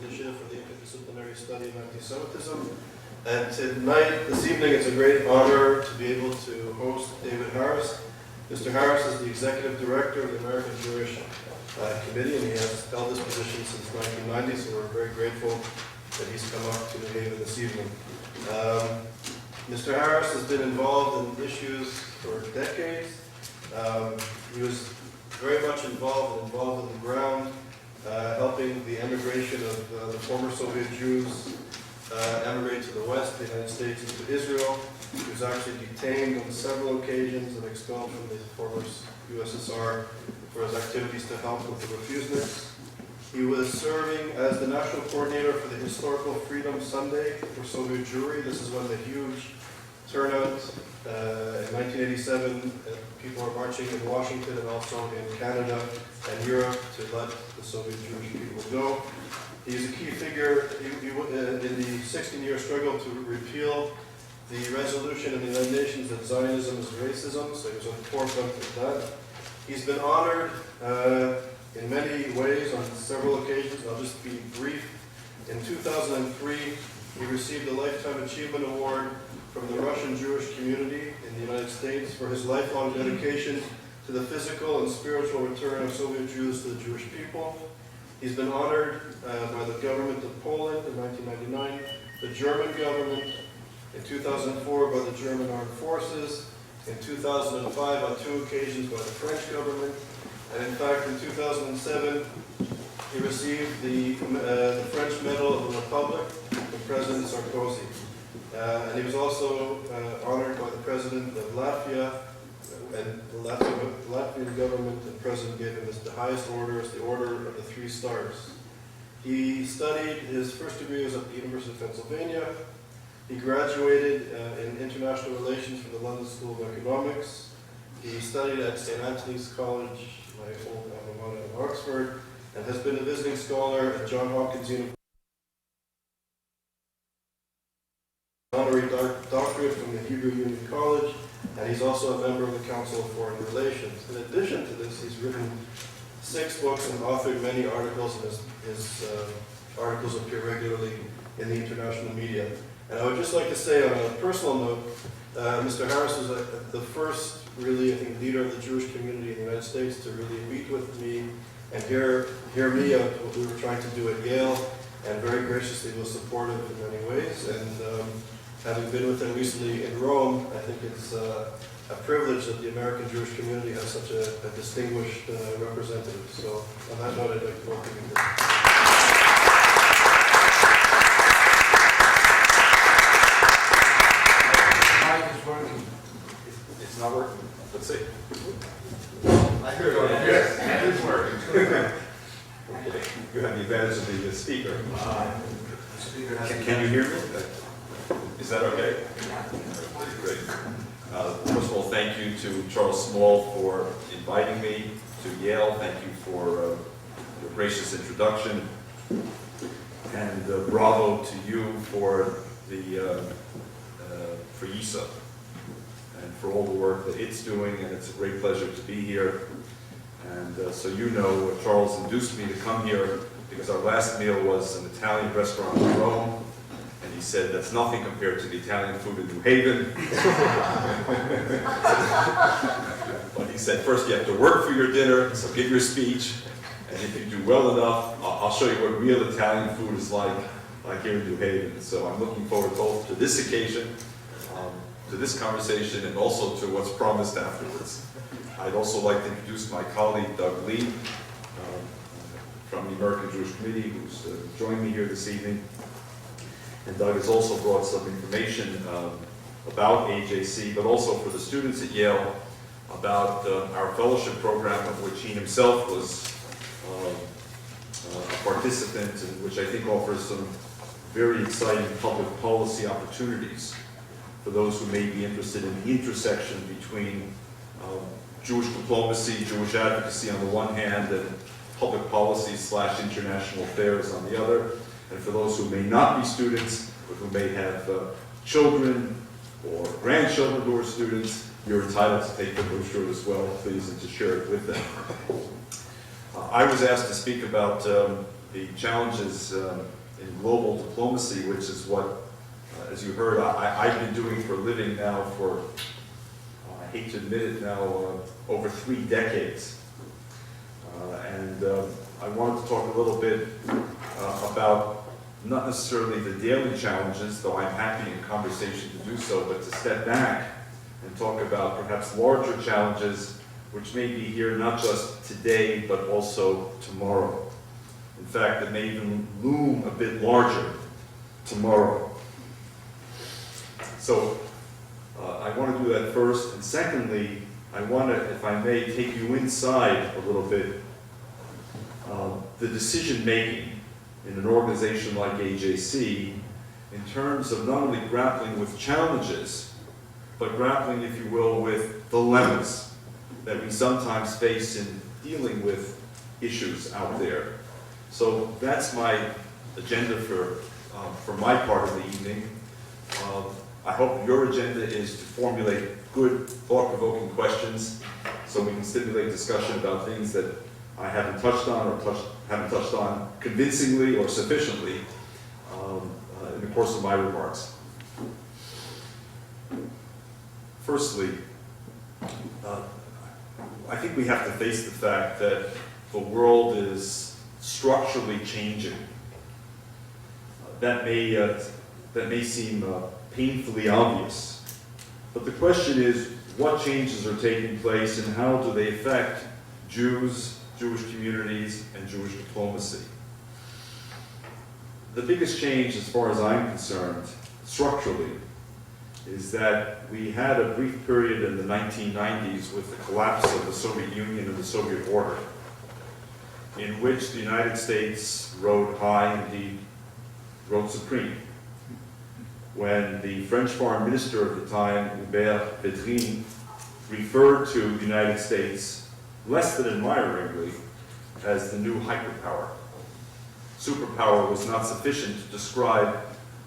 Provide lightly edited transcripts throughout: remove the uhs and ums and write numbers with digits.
Initiative for the Interdisciplinary Study of Anti-Semitism. And tonight, this evening, it's a great honor to be able to host David Harris. Mr. Harris is the Executive Director of the American Jewish Committee, and he has held this position since 1990, so we're very grateful that he's come up to New Haven this evening. Mr. Harris has been involved in issues for decades. He was very much involved on the ground, helping the emigration of the former Soviet Jews emigrate to the West, the United States, and to Israel. He was actually detained on several occasions and expelled from the former USSR for his activities to help with the refuseniks. He was serving as the national coordinator for the Historical Freedom Sunday for Soviet Jewry. This is when the huge turnout in 1987, people are marching in Washington and also in Canada and Europe to let the Soviet Jewish people go. He's a key figure in the 16-year struggle to repeal the resolution in the United Nations that Zionism is racism, so he was on the forefront of that. He's been honored in many ways on several occasions. I'll just be brief. In 2003, he received a Lifetime Achievement Award from the Russian Jewish community in the United States for his lifelong dedication to the physical and spiritual return of Soviet Jews to the Jewish people. He's been honored by the government of Poland in 1999, the German government in 2004 by the German Armed Forces, in 2005 on 2 occasions by the French government, and in fact in 2007 he received the French Medal of the Republic from President Sarkozy. And he was also honored by the President of Latvia, and the Latvian government and President gave him the highest orders, the Order of the 3 Stars. He studied, his first degree was at the University of Pennsylvania. He graduated in international relations from the London School of Economics. He studied at St. Anthony's College, my old alma mater in Oxford, and has been a visiting scholar at Johns Hopkins University. Honorary doctorate from the Hebrew Union College, and he's also a member of the Council of Foreign Relations. In addition to this, he's written 6 books and authored many articles, and his articles appear regularly in the international media. And I would just like to say on a personal note, Mr. Harris was the first, really, I think, leader of the Jewish community in the United States to really meet with me and hear me on what we were trying to do at Yale, and very graciously was supportive in many ways. And having been with him recently in Rome, I think it's a privilege that the American Jewish community has such a distinguished representative. So on that note, I'd like to welcome you today. It's not working. Let's see. I heard it. Yes, it is working. Okay. You have the advantage of the speaker. Can you hear me? Is that okay? Great. First of all, thank you to Charles Small for inviting me to Yale. Thank you for your gracious introduction. And bravo to you for for YISA and for all the work that it's doing, and it's a great pleasure to be here. And so you know, Charles induced me to come here because our last meal was an Italian restaurant in Rome, and he said that's nothing compared to the Italian food in New Haven. But he said first you have to work for your dinner, so give your speech, and if you do well enough, I'll show you what real Italian food is like here in New Haven. So I'm looking forward both to this occasion, to this conversation, and also to what's promised afterwards. I'd also like to introduce my colleague, Doug Lee, from the American Jewish Committee, who's joined me here this evening. And Doug has also brought some information about AJC, but also for the students at Yale, about our fellowship program, of which he himself was a participant, and which I think offers some very exciting public policy opportunities for those who may be interested in the intersection between Jewish diplomacy, Jewish advocacy on the one hand, and public policy / international affairs on the other. And for those who may not be students, but who may have children or grandchildren who are students, you're entitled to take the brochure as well, please, and to share it with them. I was asked to speak about the challenges in global diplomacy, which is what, as you heard, I've been doing for a living now for, I hate to admit it now, over 3 decades. I wanted to talk a little bit about not necessarily the daily challenges, though I'm happy in conversation to do so, but to step back and talk about perhaps larger challenges which may be here not just today, but also tomorrow. In fact, it may even loom a bit larger tomorrow. So I want to do that first, and secondly, I want to, if I may, take you inside a little bit the decision-making in an organization like AJC in terms of not only grappling with challenges, but grappling, if you will, with dilemmas that we sometimes face in dealing with issues out there. So that's my agenda for my part of the evening. I hope your agenda is to formulate good, thought-provoking questions so we can stimulate discussion about things that I haven't touched on or haven't touched on convincingly or sufficiently in the course of my remarks. Firstly, I think we have to face the fact that the world is structurally changing. That may seem painfully obvious, but the question is, what changes are taking place and how do they affect Jews, Jewish communities, and Jewish diplomacy? The biggest change, as far as I'm concerned, structurally, is that we had a brief period in the 1990s with the collapse of the Soviet Union and the Soviet order, in which the United States rode high, indeed rode supreme. When the French foreign minister of the time, Hubert Védrine, referred to the United States less than admiringly as the new hyperpower. Superpower was not sufficient to describe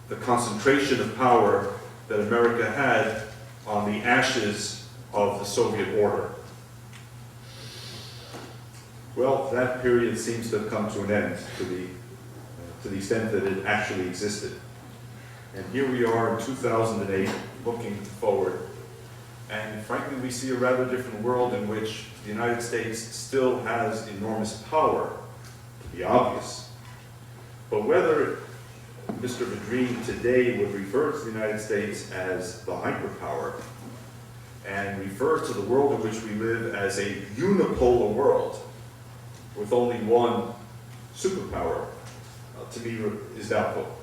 the concentration of power that America had on the ashes of the Soviet order. Well, that period seems to have come to an end to the extent that it actually existed. And here we are in 2008, looking forward, and frankly we see a rather different world in which the United States still has enormous power, to be obvious. But whether Mr. Védrine today would refer to the United States as the hyperpower and refer to the world in which we live as a unipolar world with only one superpower, to me is doubtful.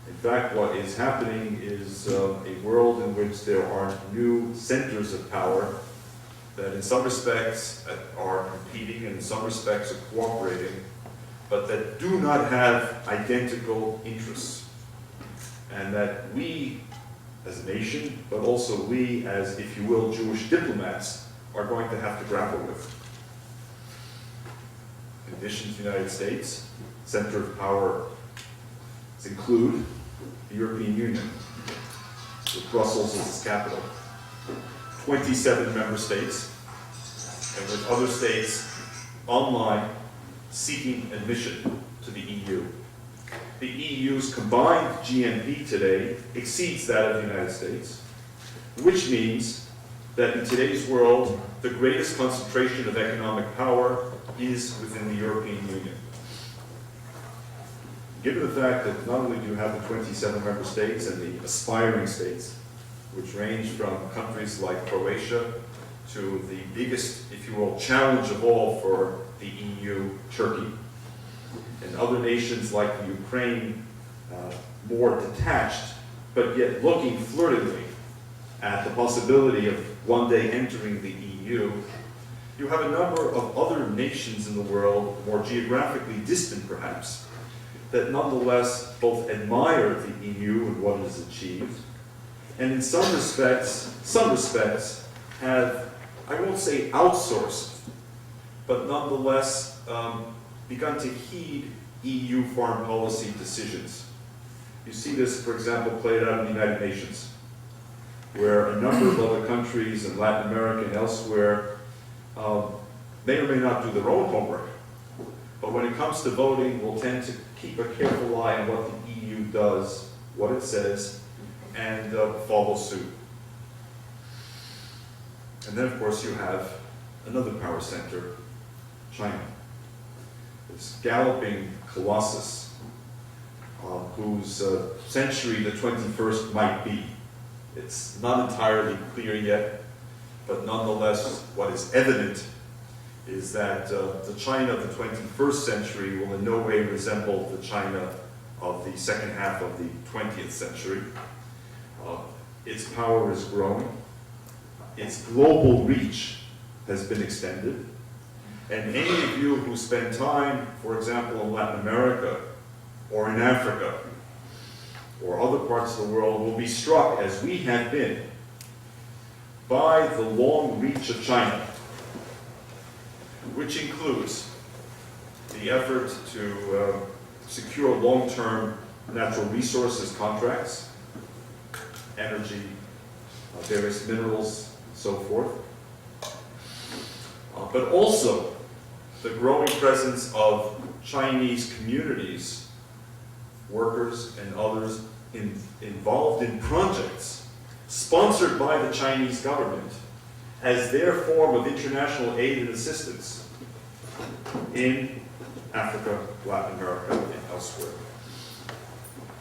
In fact, what is happening is a world in which there are new centers of power that in some respects are competing and in some respects are cooperating, but that do not have identical interests. And that we as a nation, but also we as, if you will, Jewish diplomats, are going to have to grapple with. In addition to the United States, center of power include the European Union, with Brussels as its capital, 27 member states, and with other states online seeking admission to the EU. The EU's combined GNP today exceeds that of the United States, which means that in today's world, the greatest concentration of economic power is within the European Union. Given the fact that not only do you have the 27 member states and the aspiring states, which range from countries like Croatia to the biggest, if you will, challenge of all for the EU, Turkey, and other nations like the Ukraine, more detached, but yet looking flirtingly at the possibility of one day entering the EU, you have a number of other nations in the world, more geographically distant perhaps, that nonetheless both admire the EU and what it has achieved, and in some respects have, I won't say outsourced, but nonetheless begun to heed EU foreign policy decisions. You see this, for example, played out in the United Nations, where a number of other countries in Latin America and elsewhere may or may not do their own homework, But when it comes to voting, we'll tend to keep a careful eye on what the EU does, what it says, and follow suit. And then, of course, you have another power center, China. This galloping colossus, whose century the 21st might be. It's not entirely clear yet, but nonetheless, what is evident is that the China of the 21st century will in no way resemble the China of the second half of the 20th century. Its power is growing. Its global reach has been extended. And any of you who spend time, for example, in Latin America or in Africa or other parts of the world will be struck, as we have been, by the long reach of China, which includes the effort to secure long-term natural resources contracts, energy, various minerals, and so forth, but also the growing presence of Chinese communities, workers and others involved in projects sponsored by the Chinese government as their form of international aid and assistance in Africa, Latin America, and elsewhere.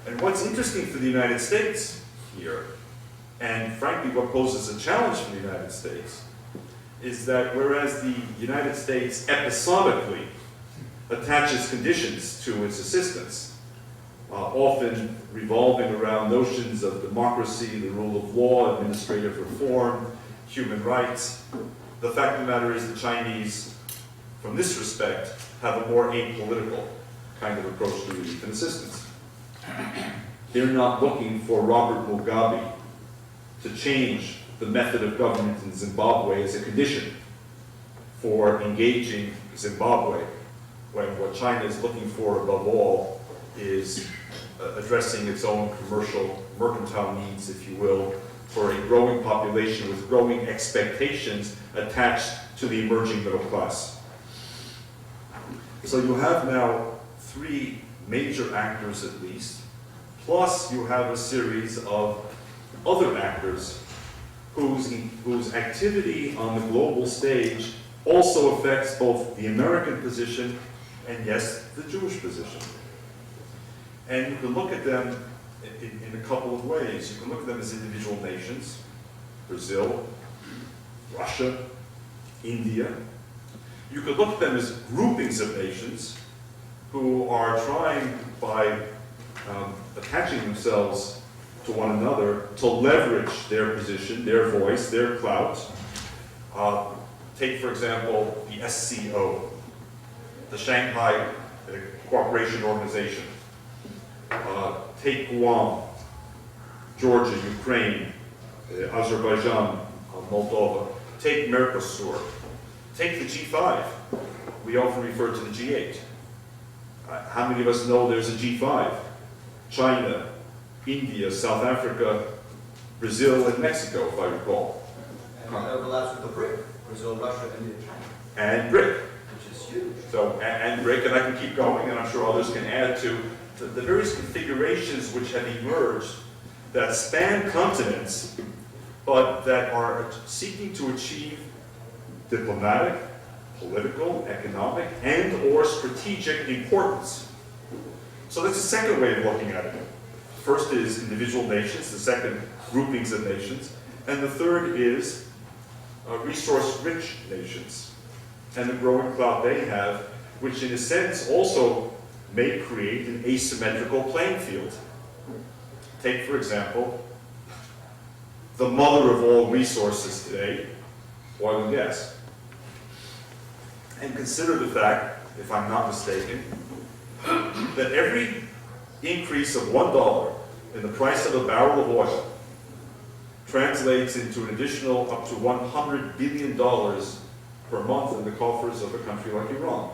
And what's interesting for the United States here, and frankly what poses a challenge for the United States, is that whereas the United States episodically attaches conditions to its assistance, often revolving around notions of democracy, the rule of law, administrative reform, human rights, the fact of the matter is the Chinese, from this respect, have a more apolitical kind of approach to relief and assistance. They're not looking for Robert Mugabe to change the method of government in Zimbabwe as a condition for engaging Zimbabwe, when what China is looking for above all is addressing its own commercial, mercantile needs, if you will, for a growing population with growing expectations attached to the emerging middle class. So you have now three major actors at least, plus you have a series of other actors whose activity on the global stage also affects both the American position and, yes, the Jewish position. And you can look at them in a couple of ways. You can look at them as individual nations, Brazil, Russia, India. You could look at them as groupings of nations who are trying, by attaching themselves to one another, to leverage their position, their voice, their clout. Take, for example, the SCO, the Shanghai Cooperation Organization. Take Guam, Georgia, Ukraine, Azerbaijan, Moldova. Take Mercosur. Take the G5. We often refer to the G8. How many of us know there's a G5? China, India, South Africa, Brazil, and Mexico, if I recall. And that overlaps with the BRIC, Brazil, Russia, India, China. And BRIC. Which is huge. So, and BRIC, and I can keep going, and I'm sure others can add to the various configurations which have emerged that span continents, but that are seeking to achieve diplomatic, political, economic, and or strategic importance. So that's the second way of looking at it. First is individual nations, the second groupings of nations, and the third is resource-rich nations and the growing clout they have, which in a sense also may create an asymmetrical playing field. Take, for example, the mother of all resources today, oil and gas. And consider the fact, if I'm not mistaken, that every increase of $1 in the price of a barrel of oil translates into an additional up to $100 billion per month in the coffers of a country like Iran.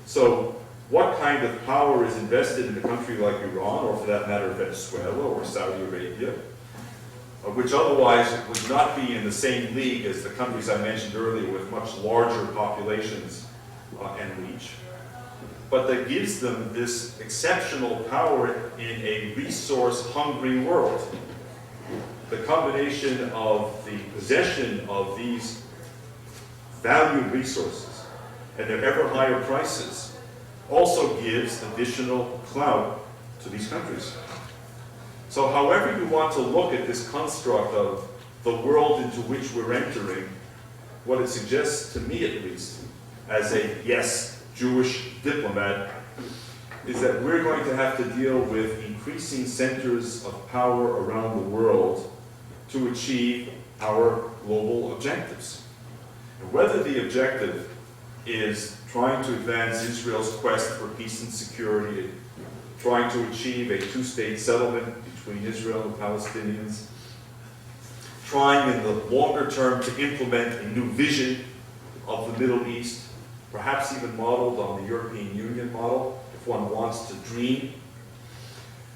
So what kind of power is invested in a country like Iran, or for that matter Venezuela or Saudi Arabia, which otherwise would not be in the same league as the countries I mentioned earlier with much larger populations and reach, but that gives them this exceptional power in a resource-hungry world. The combination of the possession of these valued resources and their ever higher prices also gives additional clout to these countries. So however you want to look at this construct of the world into which we're entering, what it suggests, to me at least, as a, yes, Jewish diplomat, is that we're going to have to deal with increasing centers of power around the world to achieve our global objectives. And whether the objective is trying to advance Israel's quest for peace and security, trying to achieve a two-state settlement between Israel and Palestinians, trying in the longer term to implement a new vision of the Middle East, perhaps even modeled on the European Union model, if one wants to dream.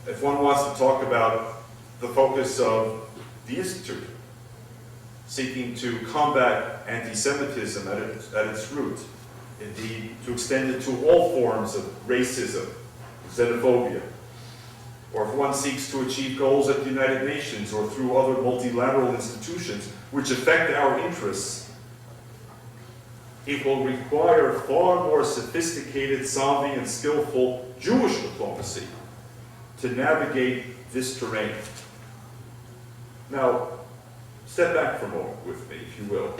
If one wants to talk about the focus of the Institute, seeking to combat anti-Semitism at its root, indeed to extend it to all forms of racism, xenophobia, or if one seeks to achieve goals at the United Nations or through other multilateral institutions which affect our interests, it will require far more sophisticated, savvy, and skillful Jewish diplomacy to navigate this terrain. Now, step back for a moment with me, if you will.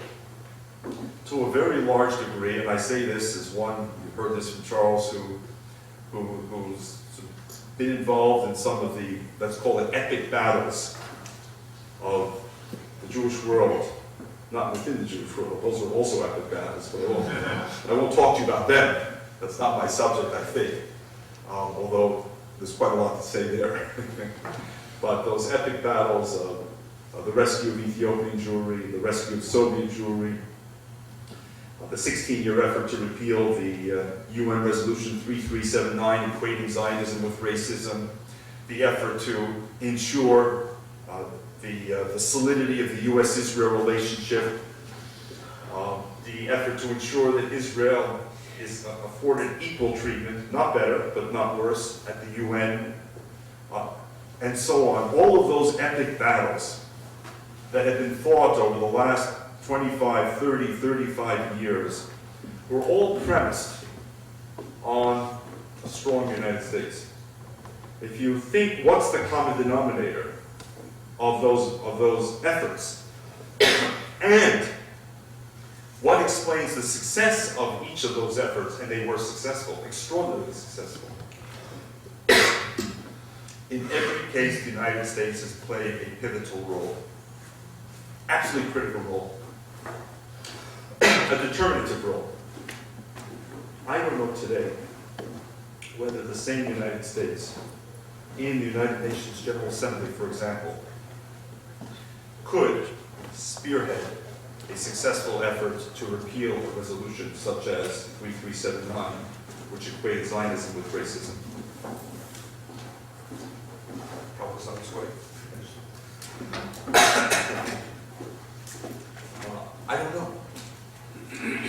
To a very large degree, and I say this as one, you heard this from Charles, who's been involved in some of the, let's call it, epic battles of the Jewish world. Not within the Jewish world, those are also epic battles, but I won't talk to you about them. That's not my subject, I think, although there's quite a lot to say there. But those epic battles of the rescue of Ethiopian Jewry, the rescue of Soviet Jewry, the 16-year effort to repeal the UN Resolution 3379 equating Zionism with racism, the effort to ensure the solidity of the U.S.-Israel relationship, the effort to ensure that Israel is afforded equal treatment, not better, but not worse, at the UN, and so on. All of those epic battles that have been fought over the last 25, 30, 35 years were all premised on a strong United States. If you think what's the common denominator of those efforts, and what explains the success of each of those efforts, and they were successful, extraordinarily successful. In every case, the United States has played a pivotal role, absolutely critical role, a determinative role. I don't know today whether the same United States, in the United Nations General Assembly, for example, could spearhead a successful effort to repeal a resolution such as 3379, which equates Zionism with racism. Help us on this way. I don't know.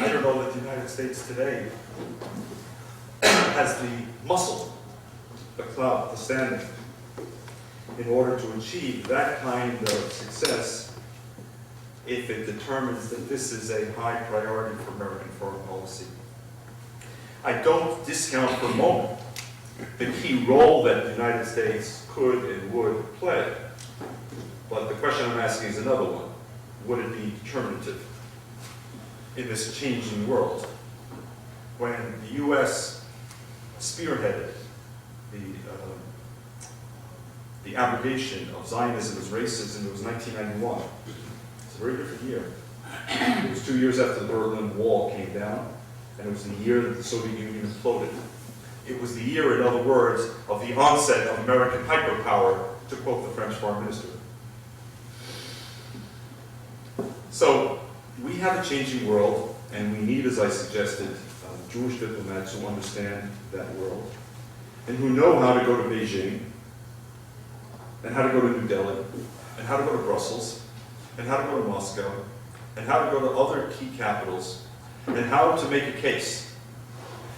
I don't know that the United States today has the muscle, the clout, the standing, in order to achieve that kind of success if it determines that this is a high priority for American foreign policy. I don't discount for a moment the key role that the United States could and would play. But the question I'm asking is another one. Would it be determinative in this changing world? When the U.S. spearheaded the abrogation of Zionism as racism, it was 1991. It's a very different year. It was 2 years after the Berlin Wall came down, and it was the year that the Soviet Union imploded. It was the year, in other words, of the onset of American hyperpower, to quote the French foreign minister. So we have a changing world, and we need, as I suggested, Jewish diplomats who understand that world, and who know how to go to Beijing, and how to go to New Delhi, and how to go to Brussels, and how to go to Moscow, and how to go to other key capitals, and how to make a case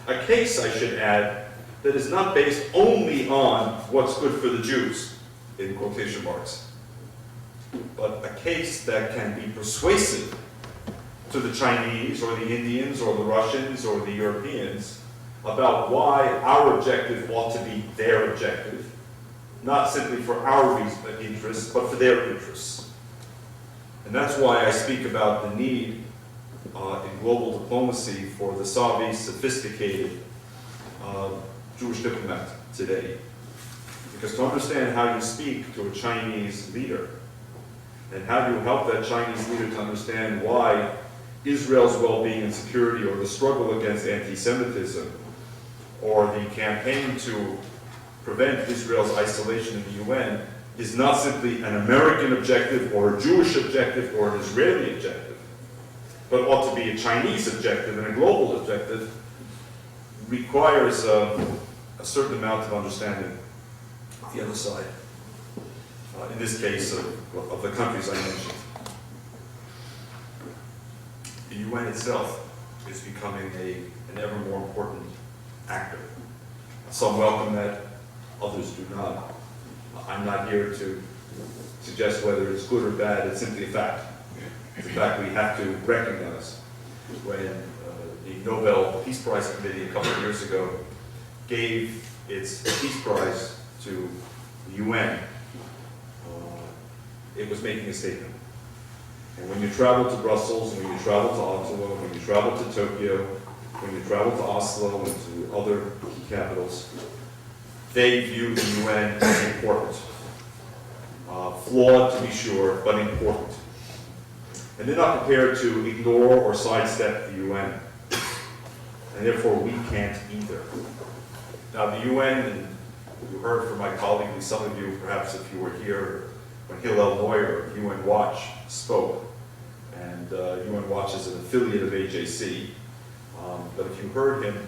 A case, I should add, that is not based only on what's good for the Jews, in quotation marks, but a case that can be persuasive to the Chinese or the Indians or the Russians or the Europeans about why our objective ought to be their objective, not simply for our interests, but for their interests. And that's why I speak about the need in global diplomacy for the savvy, sophisticated Jewish diplomat today. Because to understand how you speak to a Chinese leader, and how you help that Chinese leader to understand why Israel's well-being and security, or the struggle against anti-Semitism, or the campaign to prevent Israel's isolation in the UN, is not simply an American objective, or a Jewish objective, or an Israeli objective, but ought to be a Chinese objective and a global objective, requires a certain amount of understanding of the other side. In this case, of the countries I mentioned. The UN itself is becoming an ever more important actor. Some welcome that, others do not. I'm not here to suggest whether it's good or bad, it's simply a fact. It's a fact we have to recognize. When the Nobel Peace Prize Committee a couple of years ago gave its Peace Prize to the UN, it was making a statement. And when you travel to Brussels, when you travel to Ottawa, when you travel to Tokyo, when you travel to Oslo and to other key capitals, they view the UN as important. Flawed, to be sure, but important. And they're not prepared to ignore or sidestep the UN. And therefore, we can't either. Now, the UN, and you heard from my colleague, and some of you, perhaps if you were here, when Hillel Neuer, UN Watch, spoke. And UN Watch is an affiliate of AJC. But if you heard him,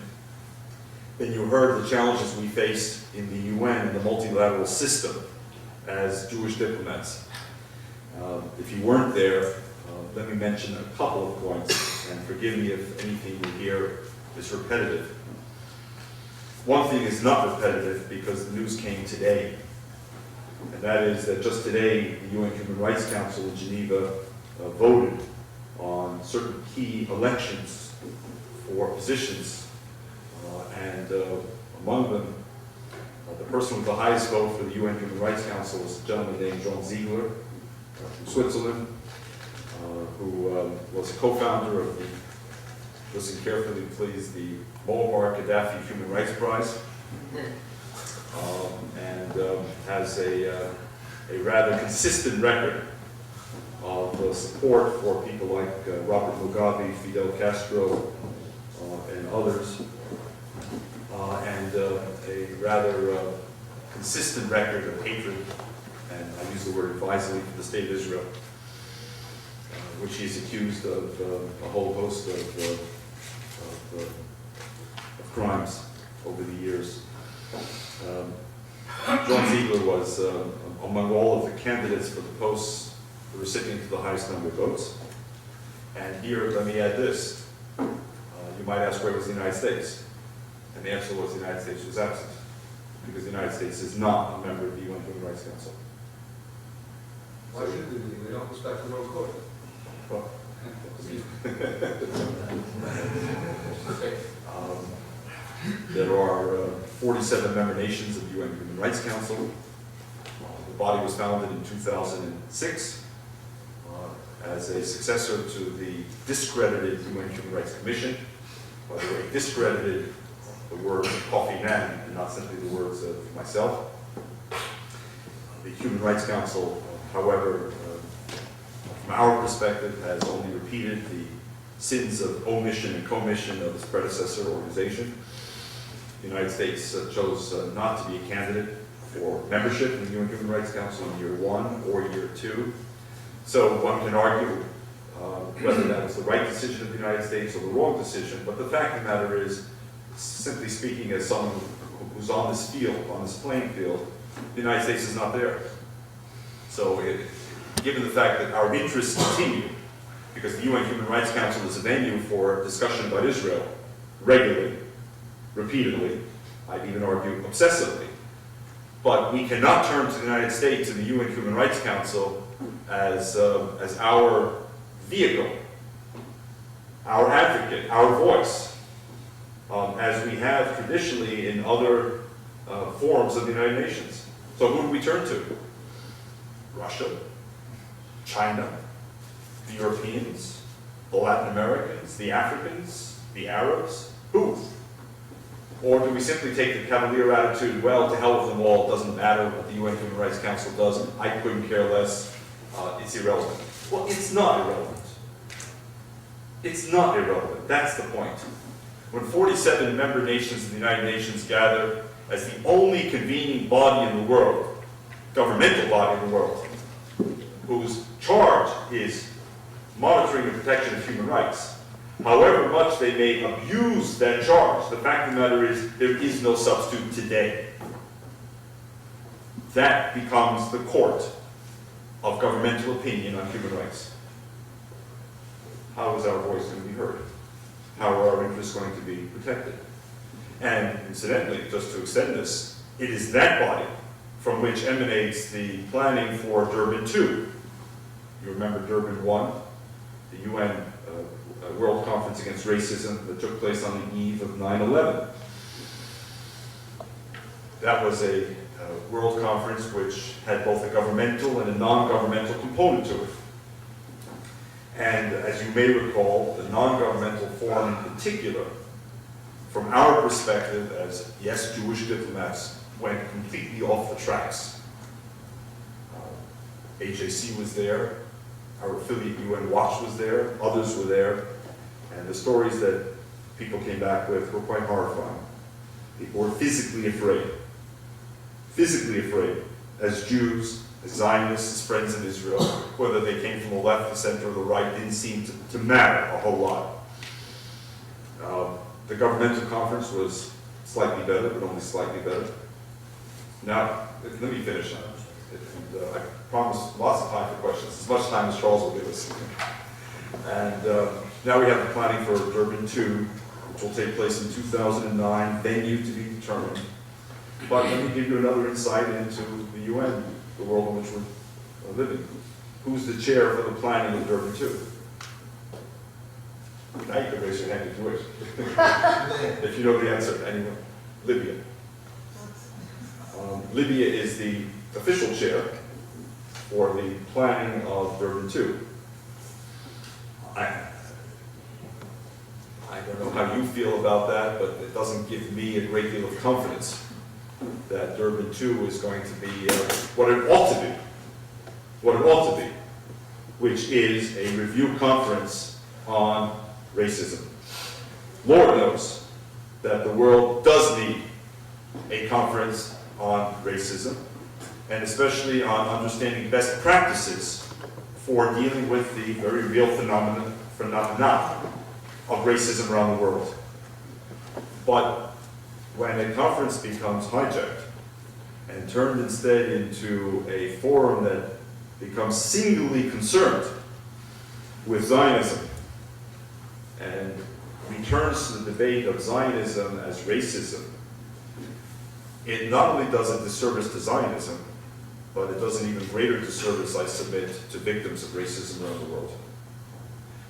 then you heard the challenges we faced in the UN and the multilateral system as Jewish diplomats. If you weren't there, let me mention a couple of points, and forgive me if anything you hear is repetitive. One thing is not repetitive because the news came today, and that is that just today the UN Human Rights Council in Geneva voted on certain key elections for positions, and among them, the person with the highest vote for the UN Human Rights Council was a gentleman named John Ziegler from Switzerland, who was a co-founder of the, listen carefully please, the Muammar Gaddafi Human Rights Prize, and has a rather consistent record of support for people like Robert Mugabe, Fidel Castro, and others, and a rather consistent record of hatred, and I use the word advisedly, for the state of Israel, which he's accused of a whole host of crimes over the years. John Ziegler was, among all of the candidates for the posts, the recipient of the highest number of votes. And here, let me add this. You might ask, where was the United States? And the answer was the United States was absent, because the United States is not a member of the UN Human Rights Council. Why should we be? We don't respect the world court. Well, there are 47 member nations of the UN Human Rights Council. The body was founded in 2006 as a successor to the discredited UN Human Rights Commission. By the way, discredited, the word Kofi Annan, and not simply the words of myself. The Human Rights Council, however, from our perspective, has only repeated the sins of omission and commission of its predecessor organization. The United States chose not to be a candidate for membership in the UN Human Rights Council in year 1 or year 2. So one can argue whether that was the right decision of the United States or the wrong decision, but the fact of the matter is, simply speaking, as someone who's on this field, on this playing field, the United States is not there. So given the fact that our interests continue, because the UN Human Rights Council is a venue for discussion about Israel regularly, repeatedly, I'd even argue obsessively. But we cannot turn to the United States and the UN Human Rights Council as our vehicle, our advocate, our voice, as we have traditionally in other forums of the United Nations. So who do we turn to? Russia, China, the Europeans, the Latin Americans, the Africans, the Arabs? Who? Or do we simply take the cavalier attitude, well, to hell with them all, it doesn't matter what the UN Human Rights Council does, I couldn't care less, it's irrelevant. Well, it's not irrelevant. It's not irrelevant, that's the point. When 47 member nations of the United Nations gather as the only convening body in the world, governmental body in the world, whose charge is monitoring and protection of human rights, however much they may abuse that charge, the fact of the matter is there is no substitute today. That becomes the court of governmental opinion on human rights. How is our voice going to be heard? How are our interests going to be protected? And incidentally, just to extend this, it is that body from which emanates the planning for Durban 2. You remember Durban 1, the UN World Conference Against Racism that took place on the eve of 9/11. That was a world conference which had both a governmental and a non-governmental component to it. And as you may recall, the non-governmental forum in particular, from our perspective as, yes, Jewish diplomats, went completely off the tracks. AJC was there, our affiliate UN Watch was there, others were there, and the stories that people came back with were quite horrifying. People were physically afraid as Jews, as Zionists, as friends in Israel, whether they came from the left, the center, or the right, didn't seem to matter a whole lot. The governmental conference was slightly better, but only slightly better. Now, let me finish. And, I promise lots of time for questions, as much time as Charles will give us. And now we have the planning for Durban 2, which will take place in 2009, venue to be determined. But let me give you another insight into the UN, the world in which we're living. Who's the chair for the planning of Durban 2? Now you can raise your hand if you wish. If you know the answer, anyone. Libya. Libya is the official chair for the planning of Durban 2. I don't know how you feel about that, but it doesn't give me a great deal of confidence that Durban 2 is going to be what it ought to be, which is a review conference on racism. Lord knows that the world does need a conference on racism, and especially on understanding best practices for dealing with the very real phenomena of racism around the world. But when a conference becomes hijacked and turned instead into a forum that becomes singularly concerned with Zionism and returns to the debate of Zionism as racism, it not only does a disservice to Zionism, but it does an even greater disservice, I submit, to victims of racism around the world.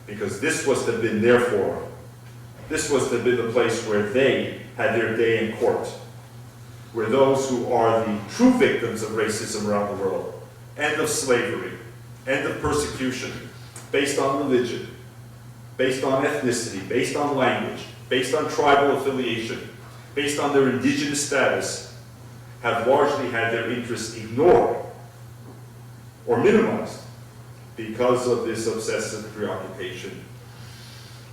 Because this was to have been their forum. This was to have been the place where they had their day in court, where those who are the true victims of racism around the world, and of slavery, and of persecution, based on religion, based on ethnicity, based on language, based on tribal affiliation, based on their indigenous status, have largely had their interests ignored or minimized because of this obsessive preoccupation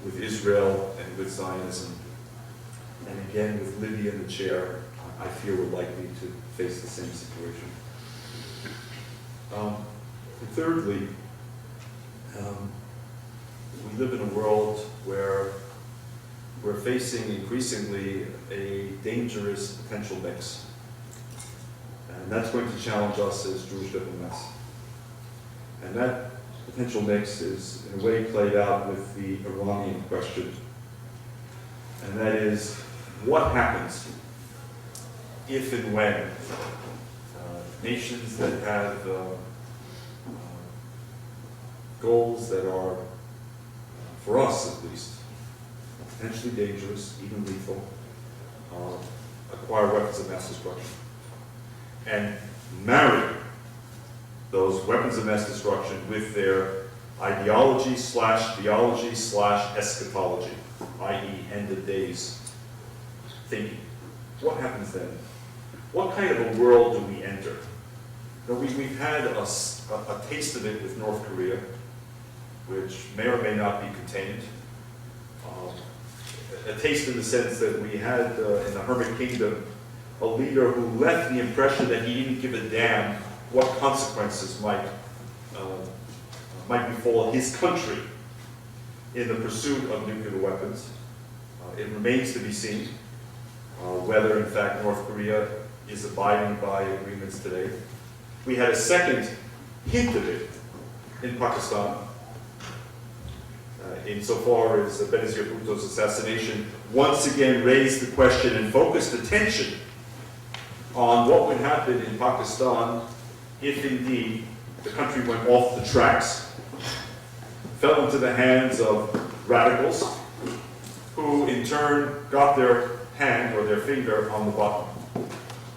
with Israel and with Zionism. And again, with Libya in the chair, I fear we're likely to face the same situation. Thirdly, we live in a world where we're facing increasingly a dangerous potential mix. And that's going to challenge us as Jewish diplomats. And that potential mix is in a way played out with the Iranian question. And that is what happens if and when nations that have goals that are, for us at least, potentially dangerous, even lethal, acquire weapons of mass destruction, and marry those weapons of mass destruction with their ideology slash theology slash eschatology, i.e. end of days thinking. What happens then? What kind of a world do we enter? You know, we've had a taste of it with North Korea, which may or may not be contained. A taste in the sense that we had in the Hermit Kingdom a leader who left the impression that he didn't give a damn what consequences might befall his country in the pursuit of nuclear weapons. It remains to be seen whether, in fact, North Korea is abiding by agreements today. We had a second hint of it in Pakistan, insofar as Benazir Bhutto's assassination once again raised the question and focused attention on what would happen in Pakistan if indeed the country went off the tracks, fell into the hands of radicals, who in turn got their hand or their finger on the button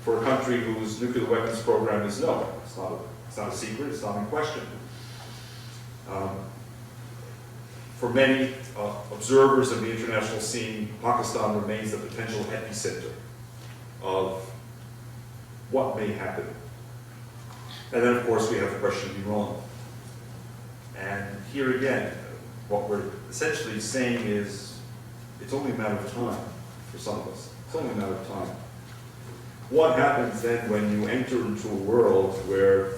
for a country whose nuclear weapons program is known. It's not a secret, it's not in question. For many observers of the international scene, Pakistan remains the potential epicenter of what may happen. And then, of course, we have the question of Iran. And here again, what we're essentially saying is it's only a matter of time for some of us. It's only a matter of time. What happens then when you enter into a world where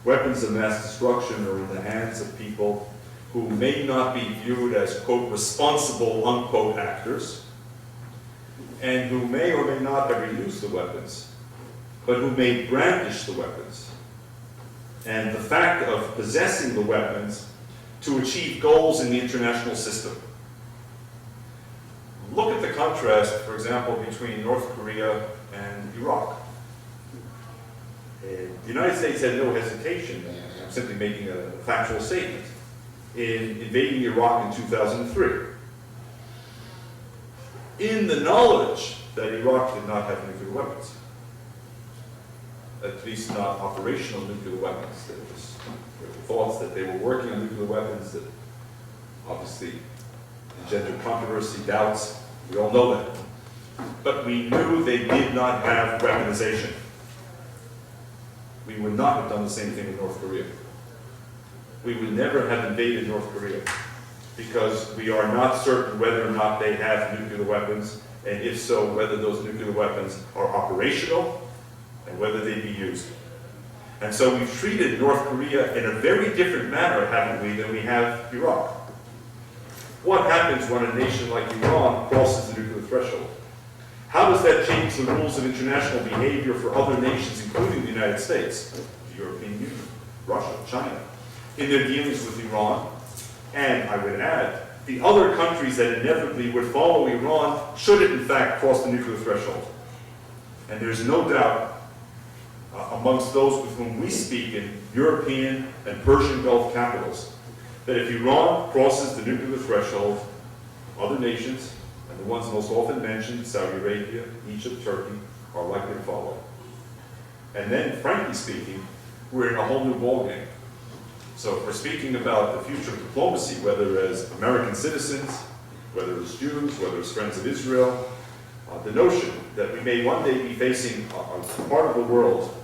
weapons of mass destruction are in the hands of people who may not be viewed as, quote, responsible, unquote, actors, and who may or may not ever use the weapons, but who may brandish the weapons? And the fact of possessing the weapons to achieve goals in the international system. Look at the contrast, for example, between North Korea and Iraq. The United States had no hesitation, I'm simply making a factual statement, in invading Iraq in 2003. In the knowledge that Iraq did not have nuclear weapons. At least not operational nuclear weapons. There were thoughts that they were working on nuclear weapons that obviously engendered controversy, doubts. We all know that. But we knew they did not have weaponization. We would not have done the same thing with North Korea. We would never have invaded North Korea because we are not certain whether or not they have nuclear weapons, and if so, whether those nuclear weapons are operational and whether they be used. And so we've treated North Korea in a very different manner, haven't we, than we have Iraq. What happens when a nation like Iran crosses the nuclear threshold? How does that change the rules of international behavior for other nations, including the United States, the European Union, Russia, China, in their dealings with Iran? And I would add, the other countries that inevitably would follow Iran should it in fact cross the nuclear threshold. And there's no doubt amongst those with whom we speak in European and Persian Gulf capitals, that if Iran crosses the nuclear threshold, other nations, and the ones most often mentioned, Saudi Arabia, Egypt, Turkey, are likely to follow. And then, frankly speaking, we're in a whole new ballgame. So if we're speaking about the future of diplomacy, whether as American citizens, whether as Jews, whether as friends of Israel, the notion that we may one day be facing a part of the world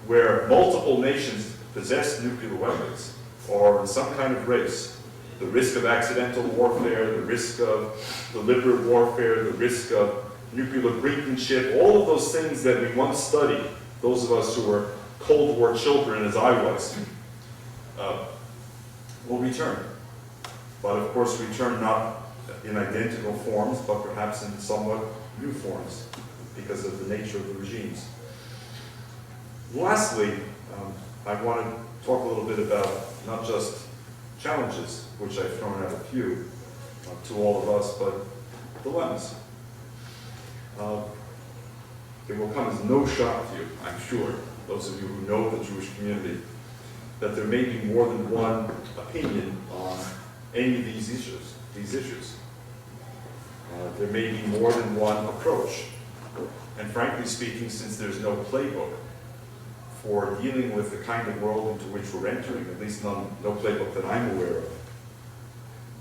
where multiple nations possess nuclear weapons or in some kind of race, the risk of accidental warfare, the risk of deliberate warfare, the risk of nuclear brinkmanship, all of those things that we once studied, those of us who were Cold War children, as I was, will return. But of course return not in identical forms, but perhaps in somewhat new forms because of the nature of the regimes. Lastly, I want to talk a little bit about not just challenges, which I've thrown out a few to all of us, but dilemmas. it will come as no shock to you, I'm sure, those of you who know the Jewish community, that there may be more than one opinion on any of these issues. There may be more than one approach. And frankly speaking, since there's no playbook for dealing with the kind of world into which we're entering, at least no playbook that I'm aware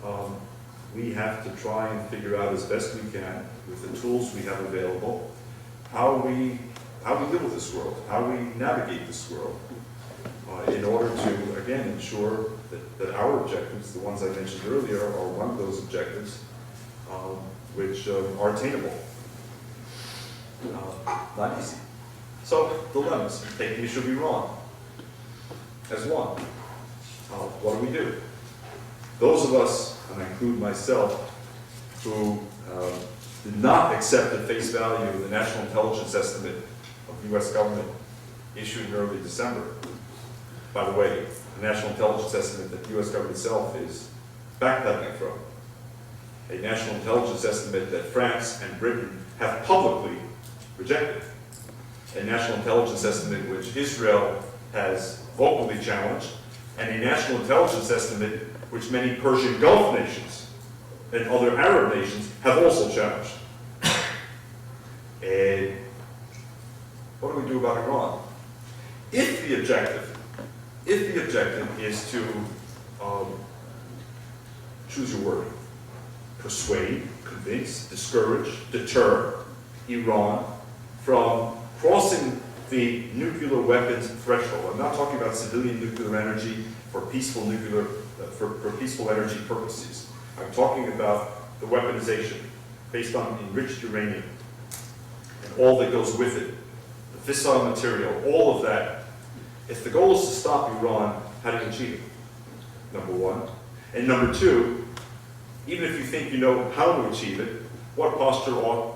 of, we have to try and figure out as best we can, with the tools we have available, how we live with this world, how we navigate this world, in order to, again, ensure that our objectives, the ones I mentioned earlier, are one of those objectives which are attainable. Not easy. So, dilemmas. Take me should be wrong. As one. What do? Those of us, and I include myself, who did not accept at face value the National Intelligence Estimate of the U.S. government issued in early December. By the way, the National Intelligence Estimate that the U.S. government itself is backpedaling from. A national intelligence estimate that France and Britain have publicly rejected. A national intelligence estimate which Israel has vocally challenged, and a national intelligence estimate which many Persian Gulf nations and other Arab nations have also challenged. And what do we do about Iran? If the objective is to, choose your word, persuade, convince, discourage, deter Iran from crossing the nuclear weapons threshold. I'm not talking about civilian nuclear energy for peaceful for peaceful energy purposes. I'm talking about the weaponization based on enriched uranium and all that goes with it, the fissile material, all of that. If the goal is to stop Iran, how do you achieve it? Number one. And number two, even if you think you know how to achieve it, what posture ought